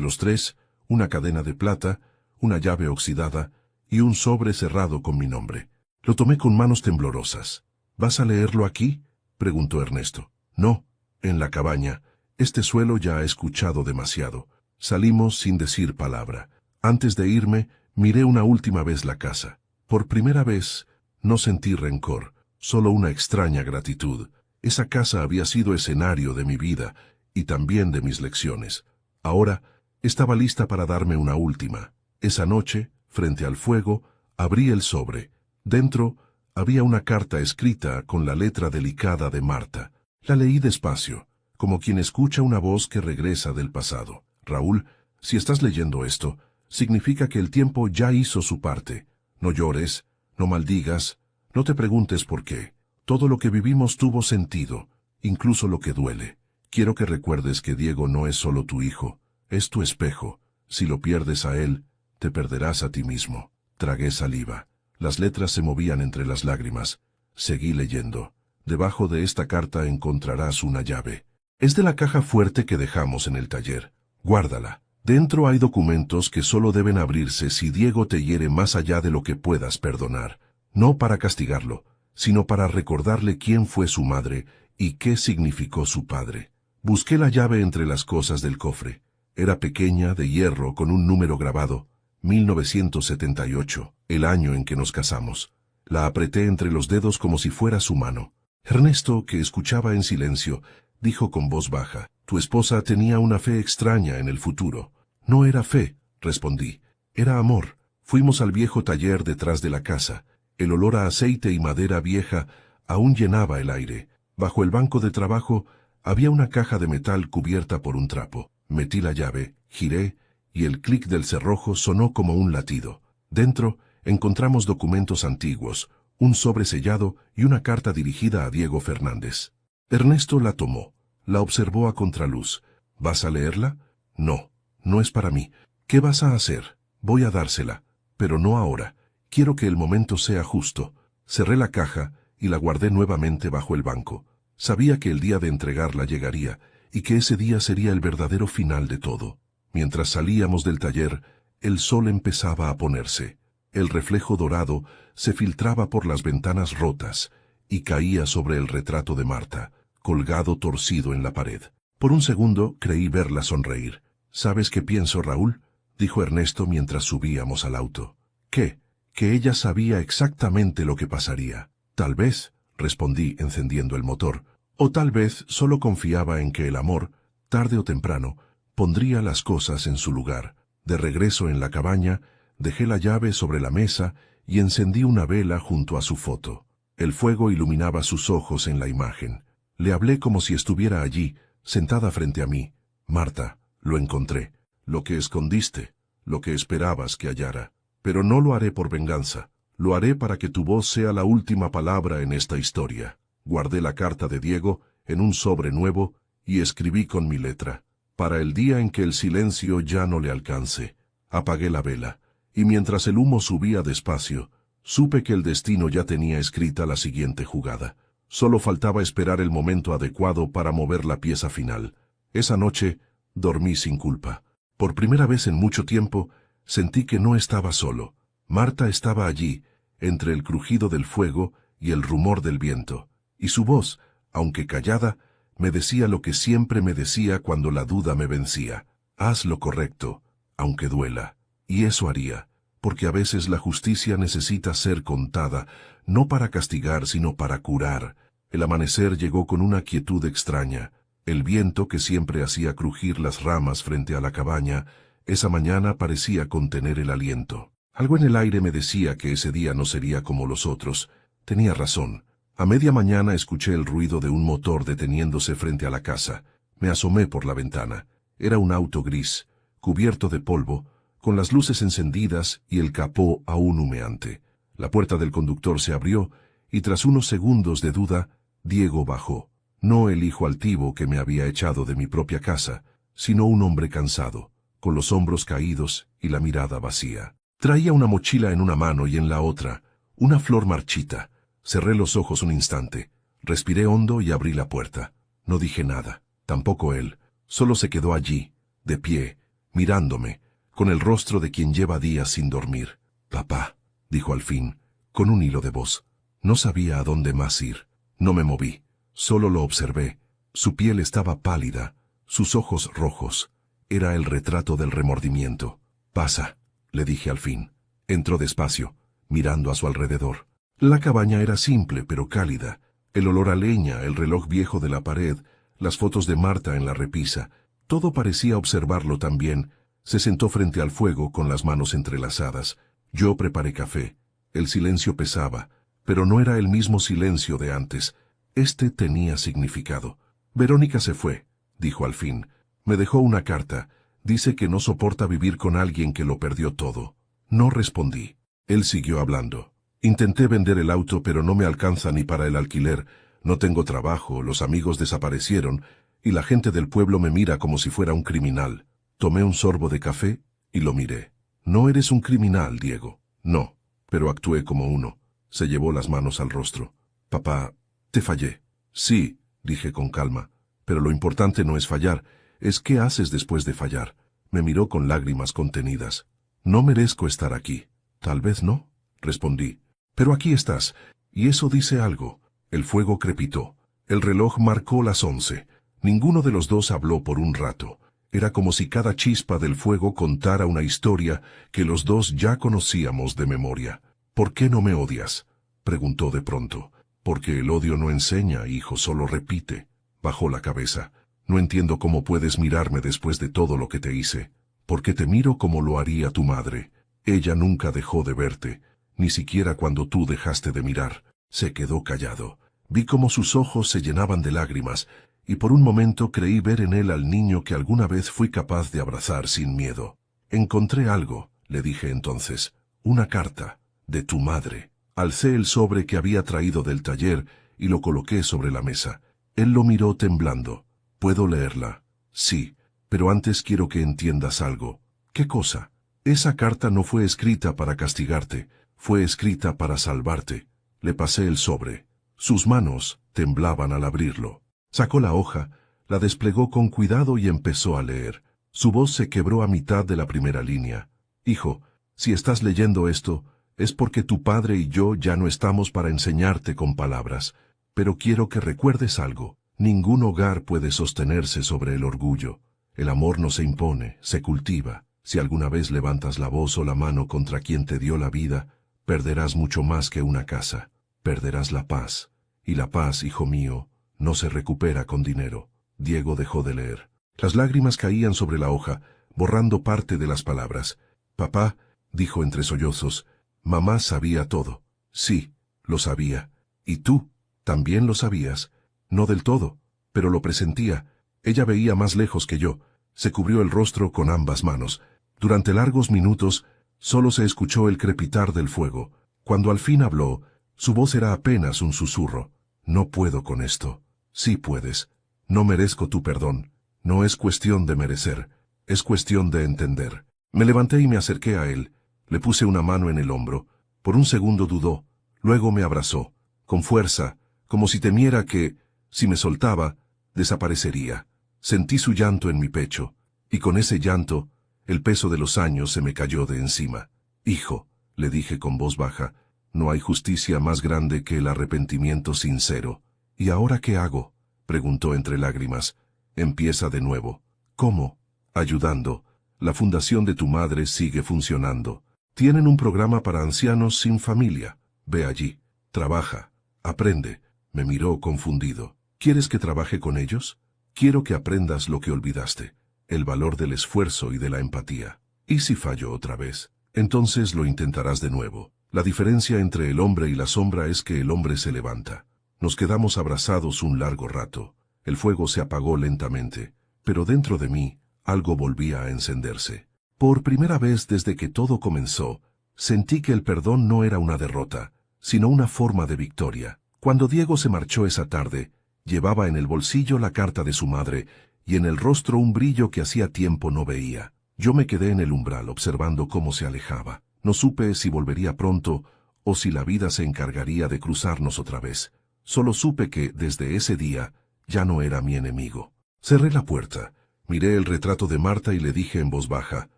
los tres, una cadena de plata, una llave oxidada y un sobre cerrado con mi nombre. Lo tomé con manos temblorosas. ¿Vas a leerlo aquí?, preguntó Ernesto. No, en la cabaña. Este suelo ya ha escuchado demasiado. Salimos sin decir palabra. Antes de irme, miré una última vez la casa. Por primera vez, no sentí rencor, solo una extraña gratitud. Esa casa había sido escenario de mi vida y también de mis lecciones. Ahora estaba lista para darme una última. Esa noche, frente al fuego, abrí el sobre. Dentro había una carta escrita con la letra delicada de Marta. La leí despacio, como quien escucha una voz que regresa del pasado. Raúl, si estás leyendo esto, significa que el tiempo ya hizo su parte. No llores, no maldigas, no te preguntes por qué. Todo lo que vivimos tuvo sentido, incluso lo que duele. Quiero que recuerdes que Diego no es solo tu hijo, es tu espejo. Si lo pierdes a él, te perderás a ti mismo. Tragué saliva. Las letras se movían entre las lágrimas. Seguí leyendo. Debajo de esta carta encontrarás una llave. Es de la caja fuerte que dejamos en el taller. Guárdala. Dentro hay documentos que solo deben abrirse si Diego te hiere más allá de lo que puedas perdonar. No para castigarlo, sino para recordarle quién fue su madre y qué significó su padre. Busqué la llave entre las cosas del cofre. Era pequeña, de hierro, con un número grabado. 1978, el año en que nos casamos. La apreté entre los dedos como si fuera su mano. Ernesto, que escuchaba en silencio, dijo con voz baja: «Tu esposa tenía una fe extraña en el futuro». «No era fe», respondí. «Era amor». Fuimos al viejo taller detrás de la casa. El olor a aceite y madera vieja aún llenaba el aire. Bajo el banco de trabajo había una caja de metal cubierta por un trapo. Metí la llave, giré, y el clic del cerrojo sonó como un latido. Dentro encontramos documentos antiguos, un sobre sellado y una carta dirigida a Diego Fernández. Ernesto la tomó, la observó a contraluz. «¿Vas a leerla?» «No, no es para mí». «¿Qué vas a hacer?» «Voy a dársela, pero no ahora. Quiero que el momento sea justo». Cerré la caja y la guardé nuevamente bajo el banco. Sabía que el día de entregarla llegaría, y que ese día sería el verdadero final de todo. Mientras salíamos del taller, el sol empezaba a ponerse. El reflejo dorado se filtraba por las ventanas rotas y caía sobre el retrato de Marta, colgado torcido en la pared. Por un segundo creí verla sonreír. «¿Sabes qué pienso, Raúl?», dijo Ernesto mientras subíamos al auto. «¿Qué?». «Que ella sabía exactamente lo que pasaría». «Tal vez», respondí encendiendo el motor, «o tal vez solo confiaba en que el amor, tarde o temprano, pondría las cosas en su lugar». De regreso en la cabaña, dejé la llave sobre la mesa y encendí una vela junto a su foto. El fuego iluminaba sus ojos en la imagen. Le hablé como si estuviera allí, sentada frente a mí. «Marta, lo encontré. Lo que escondiste, lo que esperabas que hallara. Pero no lo haré por venganza. Lo haré para que tu voz sea la última palabra en esta historia». Guardé la carta de Diego en un sobre nuevo y escribí con mi letra: «Para el día en que el silencio ya no le alcance». Apagué la vela, y mientras el humo subía despacio, supe que el destino ya tenía escrita la siguiente jugada. Solo faltaba esperar el momento adecuado para mover la pieza final. Esa noche dormí sin culpa. Por primera vez en mucho tiempo, sentí que no estaba solo. Marta estaba allí, entre el crujido del fuego y el rumor del viento, y su voz, aunque callada, me decía lo que siempre me decía cuando la duda me vencía: «Haz lo correcto, aunque duela». Y eso haría, porque a veces la justicia necesita ser contada, no para castigar, sino para curar. El amanecer llegó con una quietud extraña. El viento, que siempre hacía crujir las ramas frente a la cabaña, esa mañana parecía contener el aliento. Algo en el aire me decía que ese día no sería como los otros. Tenía razón. A media mañana escuché el ruido de un motor deteniéndose frente a la casa. Me asomé por la ventana. Era un auto gris, cubierto de polvo, con las luces encendidas y el capó aún humeante. La puerta del conductor se abrió, y tras unos segundos de duda, Diego bajó. No el hijo altivo que me había echado de mi propia casa, sino un hombre cansado, con los hombros caídos y la mirada vacía. Traía una mochila en una mano y en la otra una flor marchita. Cerré los ojos un instante, respiré hondo y abrí la puerta. No dije nada, tampoco él. Solo se quedó allí, de pie, mirándome, con el rostro de quien lleva días sin dormir. «Papá», dijo al fin, con un hilo de voz. No sabía a dónde más ir. No me moví, solo lo observé. Su piel estaba pálida, sus ojos rojos. Era el retrato del remordimiento. «Pasa», le dije al fin. Entró despacio, mirando a su alrededor. La cabaña era simple pero cálida. El olor a leña, el reloj viejo de la pared, las fotos de Marta en la repisa, todo parecía observarlo también, Se sentó frente al fuego con las manos entrelazadas. Yo preparé café. El silencio pesaba, pero no era el mismo silencio de antes. Este tenía significado. Verónica se fue, dijo al fin. Me dejó una carta. Dice que no soporta vivir con alguien que lo perdió todo. No respondí. Él siguió hablando. Intenté vender el auto, pero no me alcanza ni para el alquiler. No tengo trabajo, los amigos desaparecieron, y la gente del pueblo me mira como si fuera un criminal. Tomé un sorbo de café y lo miré. No eres un criminal, Diego. No, pero actué como uno. Se llevó las manos al rostro. Papá, te fallé. Sí, dije con calma, pero lo importante no es fallar, es qué haces después de fallar. Me miró con lágrimas contenidas. No merezco estar aquí. Tal vez no, respondí. Pero aquí estás, y eso dice algo. El fuego crepitó. El reloj marcó las 11. Ninguno de los dos habló por un rato. Era como si cada chispa del fuego contara una historia que los dos ya conocíamos de memoria. ¿Por qué no me odias?, preguntó de pronto. Porque el odio no enseña, hijo, solo repite. Bajó la cabeza. No entiendo cómo puedes mirarme después de todo lo que te hice. Porque te miro como lo haría tu madre. Ella nunca dejó de verte, ni siquiera cuando tú dejaste de mirar. Se quedó callado. Vi cómo sus ojos se llenaban de lágrimas, y por un momento creí ver en él al niño que alguna vez fui capaz de abrazar sin miedo. Encontré algo, le dije entonces. Una carta. De tu madre. Alcé el sobre que había traído del taller y lo coloqué sobre la mesa. Él lo miró temblando. ¿Puedo leerla? Sí, pero antes quiero que entiendas algo. ¿Qué cosa? Esa carta no fue escrita para castigarte, fue escrita para salvarte. Le pasé el sobre. Sus manos temblaban al abrirlo. Sacó la hoja, la desplegó con cuidado y empezó a leer. Su voz se quebró a mitad de la primera línea. Hijo, si estás leyendo esto, es porque tu padre y yo ya no estamos para enseñarte con palabras. Pero quiero que recuerdes algo. Ningún hogar puede sostenerse sobre el orgullo. El amor no se impone, se cultiva. Si alguna vez levantas la voz o la mano contra quien te dio la vida, perderás mucho más que una casa. Perderás la paz. Y la paz, hijo mío, no se recupera con dinero. Diego dejó de leer. Las lágrimas caían sobre la hoja, borrando parte de las palabras. Papá, dijo entre sollozos, mamá sabía todo. Sí, lo sabía. ¿Y tú? También lo sabías. No del todo, pero lo presentía. Ella veía más lejos que yo. Se cubrió el rostro con ambas manos. Durante largos minutos, solo se escuchó el crepitar del fuego. Cuando al fin habló, su voz era apenas un susurro. No puedo con esto. Sí puedes. No merezco tu perdón. No es cuestión de merecer. Es cuestión de entender. Me levanté y me acerqué a él. Le puse una mano en el hombro. Por un segundo dudó. Luego me abrazó. Con fuerza, como si temiera que, si me soltaba, desaparecería. Sentí su llanto en mi pecho. Y con ese llanto, el peso de los años se me cayó de encima. Hijo, le dije con voz baja, no hay justicia más grande que el arrepentimiento sincero. ¿Y ahora qué hago?, preguntó entre lágrimas. Empieza de nuevo. ¿Cómo? Ayudando. La fundación de tu madre sigue funcionando. Tienen un programa para ancianos sin familia. Ve allí. Trabaja. Aprende. Me miró confundido. ¿Quieres que trabaje con ellos? Quiero que aprendas lo que olvidaste. El valor del esfuerzo y de la empatía. ¿Y si fallo otra vez? Entonces lo intentarás de nuevo. La diferencia entre el hombre y la sombra es que el hombre se levanta. Nos quedamos abrazados un largo rato. El fuego se apagó lentamente, pero dentro de mí, algo volvía a encenderse. Por primera vez desde que todo comenzó, sentí que el perdón no era una derrota, sino una forma de victoria. Cuando Diego se marchó esa tarde, llevaba en el bolsillo la carta de su madre y en el rostro un brillo que hacía tiempo no veía. Yo me quedé en el umbral observando cómo se alejaba. No supe si volvería pronto o si la vida se encargaría de cruzarnos otra vez. Solo supe que, desde ese día, ya no era mi enemigo. Cerré la puerta, miré el retrato de Marta y le dije en voz baja,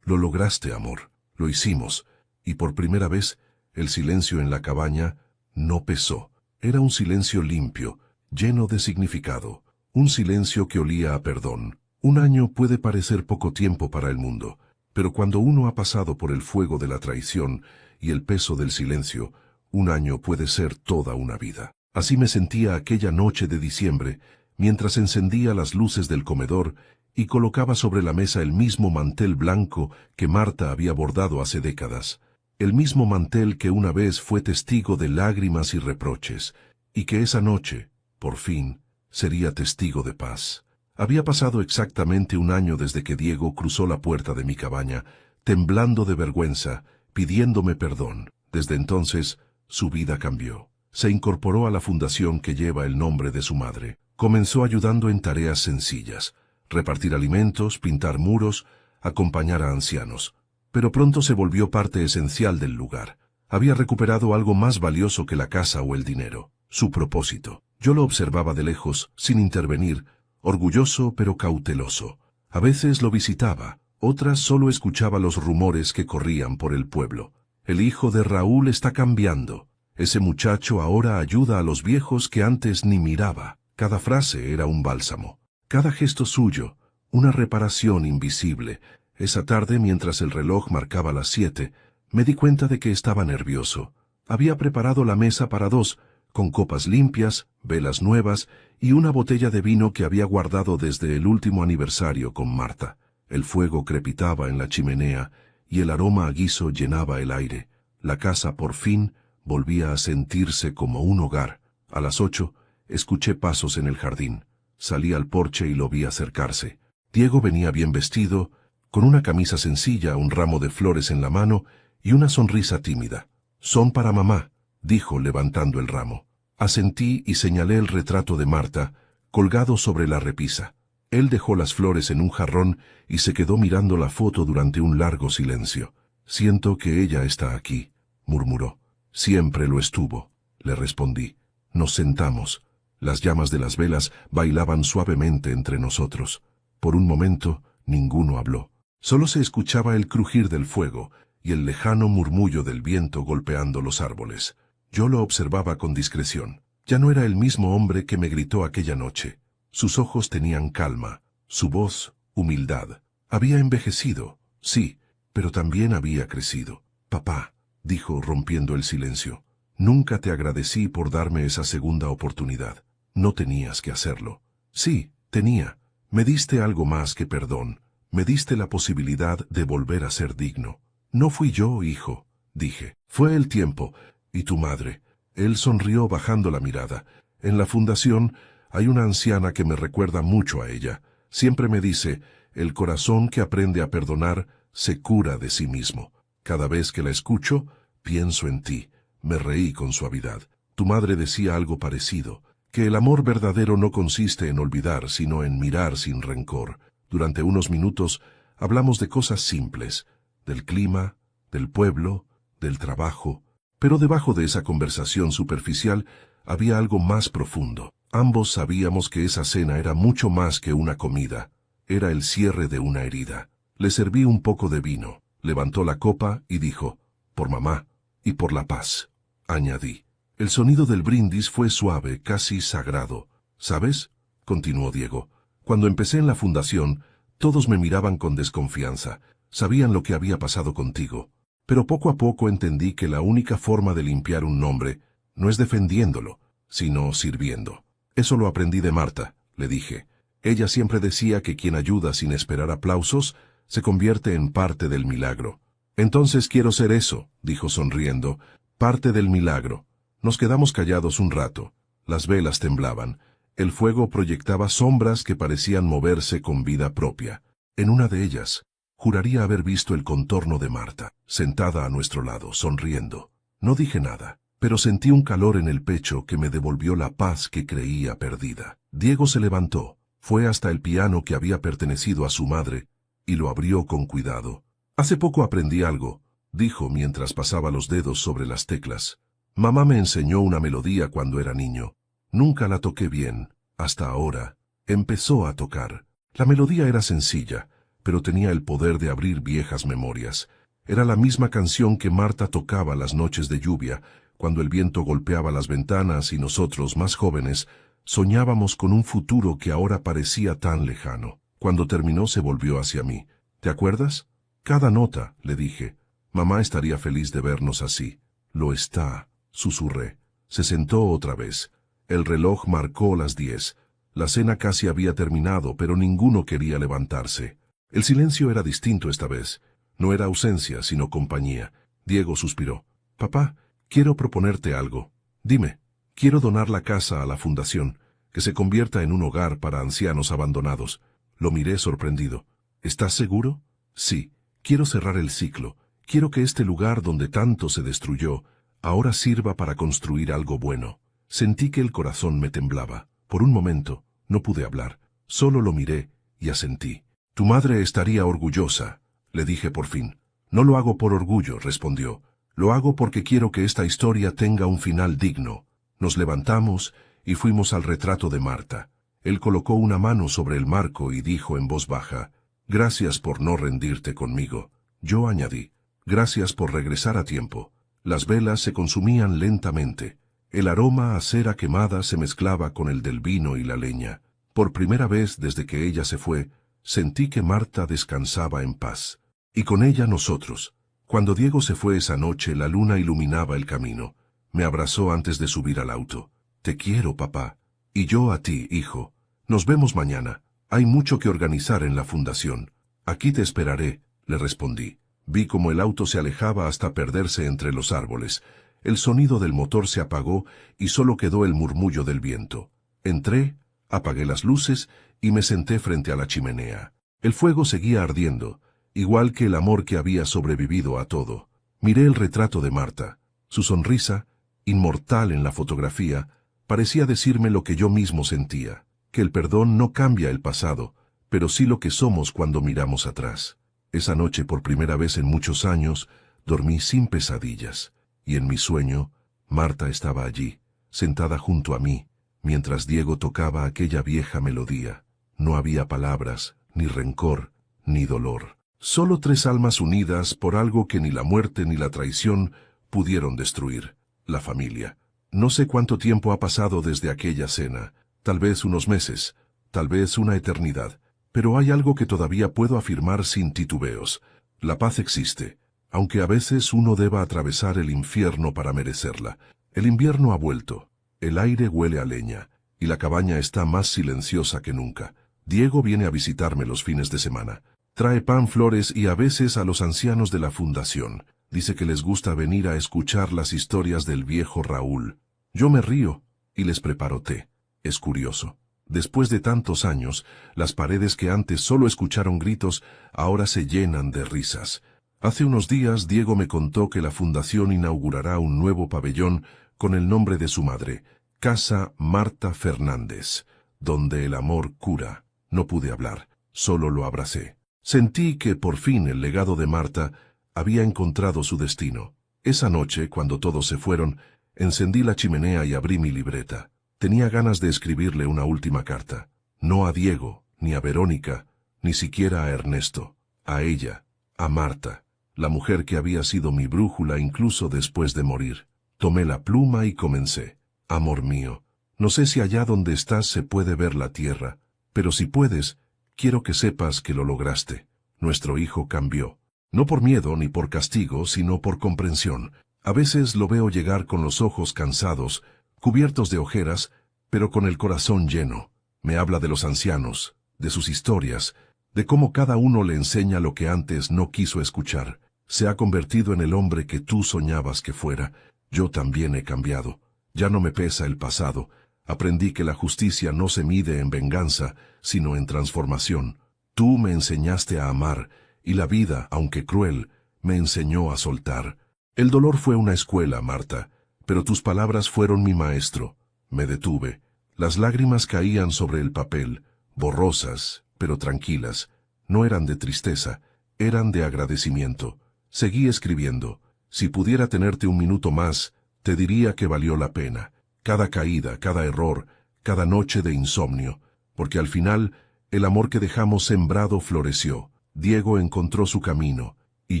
«Lo lograste, amor, lo hicimos». Y por primera vez, el silencio en la cabaña no pesó. Era un silencio limpio, lleno de significado, un silencio que olía a perdón. Un año puede parecer poco tiempo para el mundo, pero cuando uno ha pasado por el fuego de la traición y el peso del silencio, un año puede ser toda una vida. Así me sentía aquella noche de diciembre, mientras encendía las luces del comedor y colocaba sobre la mesa el mismo mantel blanco que Marta había bordado hace décadas, el mismo mantel que una vez fue testigo de lágrimas y reproches, y que esa noche, por fin, sería testigo de paz. Había pasado exactamente un año desde que Diego cruzó la puerta de mi cabaña, temblando de vergüenza, pidiéndome perdón. Desde entonces, su vida cambió. Se incorporó a la fundación que lleva el nombre de su madre. Comenzó ayudando en tareas sencillas, repartir alimentos, pintar muros, acompañar a ancianos. Pero pronto se volvió parte esencial del lugar. Había recuperado algo más valioso que la casa o el dinero, su propósito. Yo lo observaba de lejos, sin intervenir, orgulloso pero cauteloso. A veces lo visitaba, otras solo escuchaba los rumores que corrían por el pueblo. El hijo de Raúl está cambiando. Ese muchacho ahora ayuda a los viejos que antes ni miraba. Cada frase era un bálsamo. Cada gesto suyo, una reparación invisible. Esa tarde, mientras el reloj marcaba las 7, me di cuenta de que estaba nervioso. Había preparado la mesa para dos, con copas limpias, velas nuevas y una botella de vino que había guardado desde el último aniversario con Marta. El fuego crepitaba en la chimenea y el aroma a guiso llenaba el aire. La casa por fin volvía a sentirse como un hogar. A las 8, escuché pasos en el jardín. Salí al porche y lo vi acercarse. Diego venía bien vestido, con una camisa sencilla, un ramo de flores en la mano y una sonrisa tímida. «Son para mamá», dijo levantando el ramo. Asentí y señalé el retrato de Marta, colgado sobre la repisa. Él dejó las flores en un jarrón y se quedó mirando la foto durante un largo silencio. «Siento que ella está aquí», murmuró. «Siempre lo estuvo», le respondí. Nos sentamos. Las llamas de las velas bailaban suavemente entre nosotros. Por un momento, ninguno habló. Solo se escuchaba el crujir del fuego y el lejano murmullo del viento golpeando los árboles. Yo lo observaba con discreción. Ya no era el mismo hombre que me gritó aquella noche. Sus ojos tenían calma, su voz, humildad. Había envejecido, sí, pero también había crecido. «Papá», dijo rompiendo el silencio, «nunca te agradecí por darme esa segunda oportunidad. No tenías que hacerlo». «Sí, tenía. Me diste algo más que perdón. Me diste la posibilidad de volver a ser digno». «No fui yo, hijo», dije. «Fue el tiempo. ¿Y tu madre?». Él sonrió bajando la mirada. «En la fundación hay una anciana que me recuerda mucho a ella. Siempre me dice, el corazón que aprende a perdonar se cura de sí mismo. Cada vez que la escucho, pienso en ti». Me reí con suavidad. «Tu madre decía algo parecido, que el amor verdadero no consiste en olvidar, sino en mirar sin rencor». Durante unos minutos hablamos de cosas simples, del clima, del pueblo, del trabajo, pero debajo de esa conversación superficial había algo más profundo. Ambos sabíamos que esa cena era mucho más que una comida, era el cierre de una herida. Le serví un poco de vino, levantó la copa y dijo, «Por mamá y por la paz», añadí. El sonido del brindis fue suave, casi sagrado. «¿Sabes?», continuó Diego, «cuando empecé en la fundación, todos me miraban con desconfianza. Sabían lo que había pasado contigo. Pero poco a poco entendí que la única forma de limpiar un nombre no es defendiéndolo, sino sirviendo. Eso lo aprendí de Marta», le dije. «Ella siempre decía que quien ayuda sin esperar aplausos se convierte en parte del milagro». «Entonces quiero ser eso», dijo sonriendo, «parte del milagro». Nos quedamos callados un rato. Las velas temblaban. El fuego proyectaba sombras que parecían moverse con vida propia. En una de ellas, juraría haber visto el contorno de Marta, sentada a nuestro lado, sonriendo. No dije nada, pero sentí un calor en el pecho que me devolvió la paz que creía perdida. Diego se levantó, fue hasta el piano que había pertenecido a su madre, y lo abrió con cuidado. «Hace poco aprendí algo», dijo mientras pasaba los dedos sobre las teclas. «Mamá me enseñó una melodía cuando era niño. Nunca la toqué bien, hasta ahora». Empezó a tocar. La melodía era sencilla, pero tenía el poder de abrir viejas memorias. Era la misma canción que Marta tocaba las noches de lluvia, cuando el viento golpeaba las ventanas y nosotros, más jóvenes, soñábamos con un futuro que ahora parecía tan lejano. Cuando terminó se volvió hacia mí. «¿Te acuerdas?». «Cada nota», le dije. «Mamá estaría feliz de vernos así». «Lo está», susurré. Se sentó otra vez. El reloj marcó las 10. La cena casi había terminado, pero ninguno quería levantarse. El silencio era distinto esta vez. No era ausencia, sino compañía. Diego suspiró. Papá, quiero proponerte algo. Dime. Quiero donar la casa a la fundación, que se convierta en un hogar para ancianos abandonados. Lo miré sorprendido. ¿Estás seguro? Sí. Quiero cerrar el ciclo. Quiero que este lugar donde tanto se destruyó, ahora sirva para construir algo bueno. Sentí que el corazón me temblaba. Por un momento, no pude hablar. Solo lo miré y asentí. Tu madre estaría orgullosa, le dije por fin. No lo hago por orgullo, respondió. Lo hago porque quiero que esta historia tenga un final digno. Nos levantamos y fuimos al retrato de Marta. Él colocó una mano sobre el marco y dijo en voz baja, «Gracias por no rendirte conmigo». Yo añadí, «Gracias por regresar a tiempo». Las velas se consumían lentamente. El aroma a cera quemada se mezclaba con el del vino y la leña. Por primera vez desde que ella se fue, sentí que Marta descansaba en paz. Y con ella nosotros. Cuando Diego se fue esa noche, la luna iluminaba el camino. Me abrazó antes de subir al auto. «Te quiero, papá». «Y yo a ti, hijo. Nos vemos mañana. Hay mucho que organizar en la fundación». «Aquí te esperaré», le respondí. Vi cómo el auto se alejaba hasta perderse entre los árboles. El sonido del motor se apagó y solo quedó el murmullo del viento. Entré, apagué las luces y me senté frente a la chimenea. El fuego seguía ardiendo, igual que el amor que había sobrevivido a todo. Miré el retrato de Marta. Su sonrisa, inmortal en la fotografía, parecía decirme lo que yo mismo sentía, que el perdón no cambia el pasado, pero sí lo que somos cuando miramos atrás. Esa noche, por primera vez en muchos años, dormí sin pesadillas, y en mi sueño, Marta estaba allí, sentada junto a mí, mientras Diego tocaba aquella vieja melodía. No había palabras, ni rencor, ni dolor. Solo tres almas unidas por algo que ni la muerte ni la traición pudieron destruir: la familia. No sé cuánto tiempo ha pasado desde aquella cena, tal vez unos meses, tal vez una eternidad, pero hay algo que todavía puedo afirmar sin titubeos: la paz existe, aunque a veces uno deba atravesar el infierno para merecerla. El invierno ha vuelto, el aire huele a leña, y la cabaña está más silenciosa que nunca. Diego viene a visitarme los fines de semana. Trae pan, flores y a veces a los ancianos de la fundación. Dice que les gusta venir a escuchar las historias del viejo Raúl. Yo me río y les preparo té. Es curioso. Después de tantos años, las paredes que antes solo escucharon gritos, ahora se llenan de risas. Hace unos días Diego me contó que la fundación inaugurará un nuevo pabellón con el nombre de su madre, Casa Marta Fernández, donde el amor cura. No pude hablar, solo lo abracé. Sentí que por fin el legado de Marta había encontrado su destino. Esa noche, cuando todos se fueron, encendí la chimenea y abrí mi libreta. Tenía ganas de escribirle una última carta. No a Diego, ni a Verónica, ni siquiera a Ernesto. A ella, a Marta, la mujer que había sido mi brújula incluso después de morir. Tomé la pluma y comencé. Amor mío, no sé si allá donde estás se puede ver la tierra, pero si puedes, quiero que sepas que lo lograste. Nuestro hijo cambió. No por miedo ni por castigo, sino por comprensión. A veces lo veo llegar con los ojos cansados, cubiertos de ojeras, pero con el corazón lleno. Me habla de los ancianos, de sus historias, de cómo cada uno le enseña lo que antes no quiso escuchar. Se ha convertido en el hombre que tú soñabas que fuera. Yo también he cambiado. Ya no me pesa el pasado. Aprendí que la justicia no se mide en venganza, sino en transformación. Tú me enseñaste a amar, y la vida, aunque cruel, me enseñó a soltar. El dolor fue una escuela, Marta, pero tus palabras fueron mi maestro. Me detuve. Las lágrimas caían sobre el papel, borrosas, pero tranquilas. No eran de tristeza, eran de agradecimiento. Seguí escribiendo. Si pudiera tenerte un minuto más, te diría que valió la pena. Cada caída, cada error, cada noche de insomnio. Porque al final, el amor que dejamos sembrado floreció. Diego encontró su camino, y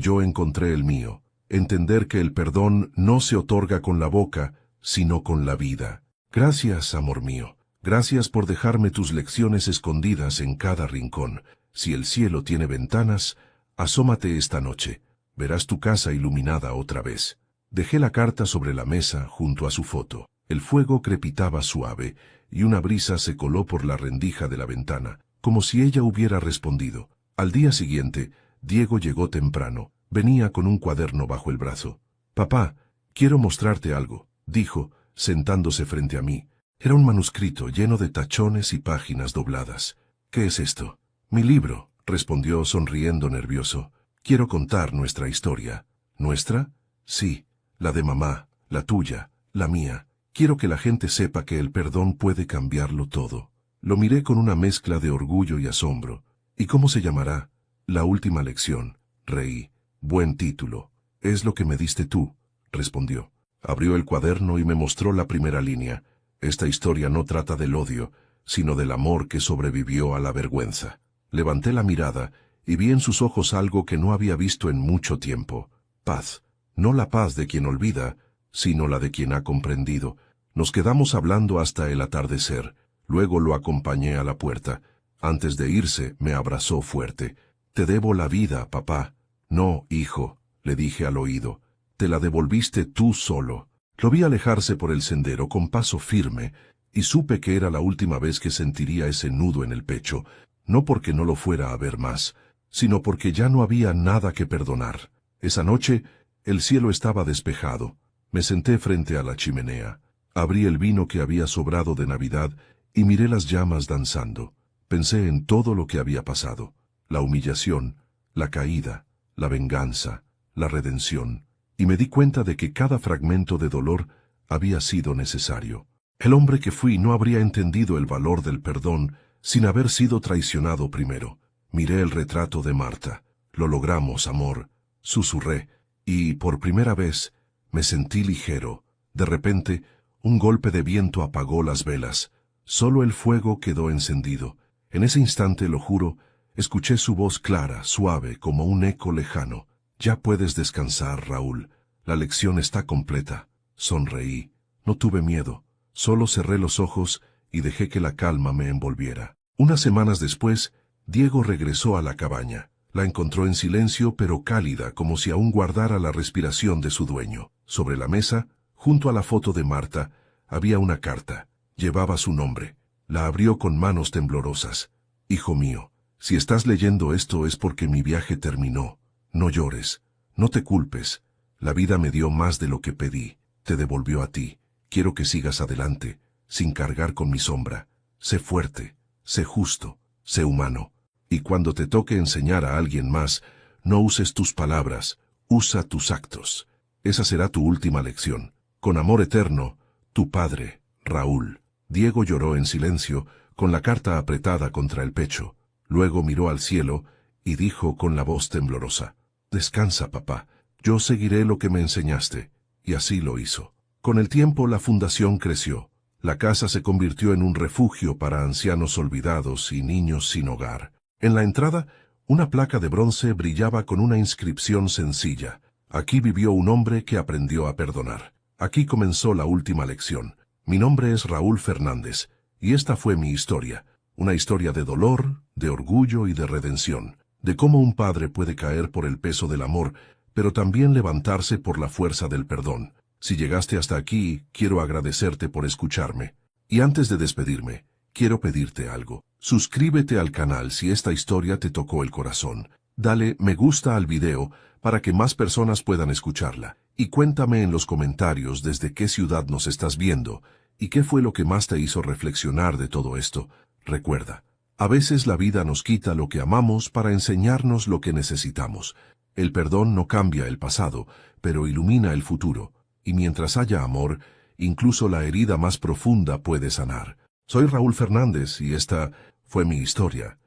yo encontré el mío. Entender que el perdón no se otorga con la boca, sino con la vida. Gracias, amor mío. Gracias por dejarme tus lecciones escondidas en cada rincón. Si el cielo tiene ventanas, asómate esta noche. Verás tu casa iluminada otra vez. Dejé la carta sobre la mesa junto a su foto. El fuego crepitaba suave, y una brisa se coló por la rendija de la ventana, como si ella hubiera respondido. Al día siguiente, Diego llegó temprano. Venía con un cuaderno bajo el brazo. «Papá, quiero mostrarte algo», dijo, sentándose frente a mí. Era un manuscrito lleno de tachones y páginas dobladas. «¿Qué es esto?» «Mi libro», respondió sonriendo nervioso. «Quiero contar nuestra historia». «¿Nuestra?» «Sí, la de mamá, la tuya, la mía. Quiero que la gente sepa que el perdón puede cambiarlo todo». Lo miré con una mezcla de orgullo y asombro. «¿Y cómo se llamará?» «La última lección». Reí. «Buen título. Es lo que me diste tú», respondió. Abrió el cuaderno y me mostró la primera línea. «Esta historia no trata del odio, sino del amor que sobrevivió a la vergüenza». Levanté la mirada y vi en sus ojos algo que no había visto en mucho tiempo. Paz. No la paz de quien olvida, sino la de quien ha comprendido. Nos quedamos hablando hasta el atardecer. Luego lo acompañé a la puerta. Antes de irse, me abrazó fuerte. «Te debo la vida, papá». «No, hijo», le dije al oído. «Te la devolviste tú solo». Lo vi alejarse por el sendero con paso firme, y supe que era la última vez que sentiría ese nudo en el pecho, no porque no lo fuera a ver más, sino porque ya no había nada que perdonar. Esa noche, el cielo estaba despejado. Me senté frente a la chimenea. Abrí el vino que había sobrado de Navidad y miré las llamas danzando. Pensé en todo lo que había pasado. La humillación, la caída, la venganza, la redención, y me di cuenta de que cada fragmento de dolor había sido necesario. El hombre que fui no habría entendido el valor del perdón sin haber sido traicionado primero. Miré el retrato de Marta. «Lo logramos, amor», susurré, y, por primera vez, me sentí ligero. De repente, un golpe de viento apagó las velas. Solo el fuego quedó encendido. En ese instante, lo juro, escuché su voz clara, suave, como un eco lejano. «Ya puedes descansar, Raúl. La lección está completa». Sonreí. No tuve miedo. Solo cerré los ojos y dejé que la calma me envolviera. Unas semanas después, Diego regresó a la cabaña. La encontró en silencio pero cálida, como si aún guardara la respiración de su dueño. Sobre la mesa, junto a la foto de Marta, había una carta. Llevaba su nombre. La abrió con manos temblorosas. «Hijo mío, si estás leyendo esto es porque mi viaje terminó. No llores, no te culpes. La vida me dio más de lo que pedí. Te devolvió a ti. Quiero que sigas adelante, sin cargar con mi sombra. Sé fuerte, sé justo, sé humano. Y cuando te toque enseñar a alguien más, no uses tus palabras, usa tus actos. Esa será tu última lección. Con amor eterno, tu padre, Raúl». Diego lloró en silencio, con la carta apretada contra el pecho. Luego miró al cielo y dijo con la voz temblorosa: «Descansa, papá. Yo seguiré lo que me enseñaste». Y así lo hizo. Con el tiempo la fundación creció. La casa se convirtió en un refugio para ancianos olvidados y niños sin hogar. En la entrada, una placa de bronce brillaba con una inscripción sencilla: «Aquí vivió un hombre que aprendió a perdonar. Aquí comenzó la última lección. Mi nombre es Raúl Fernández, y esta fue mi historia. Una historia de dolor, de orgullo y de redención. De cómo un padre puede caer por el peso del amor, pero también levantarse por la fuerza del perdón. Si llegaste hasta aquí, quiero agradecerte por escucharme. Y antes de despedirme, quiero pedirte algo. Suscríbete al canal si esta historia te tocó el corazón. Dale me gusta al video para que más personas puedan escucharla. Y cuéntame en los comentarios desde qué ciudad nos estás viendo y qué fue lo que más te hizo reflexionar de todo esto. Recuerda, a veces la vida nos quita lo que amamos para enseñarnos lo que necesitamos. El perdón no cambia el pasado, pero ilumina el futuro. Y mientras haya amor, incluso la herida más profunda puede sanar. Soy Raúl Fernández y esta fue mi historia.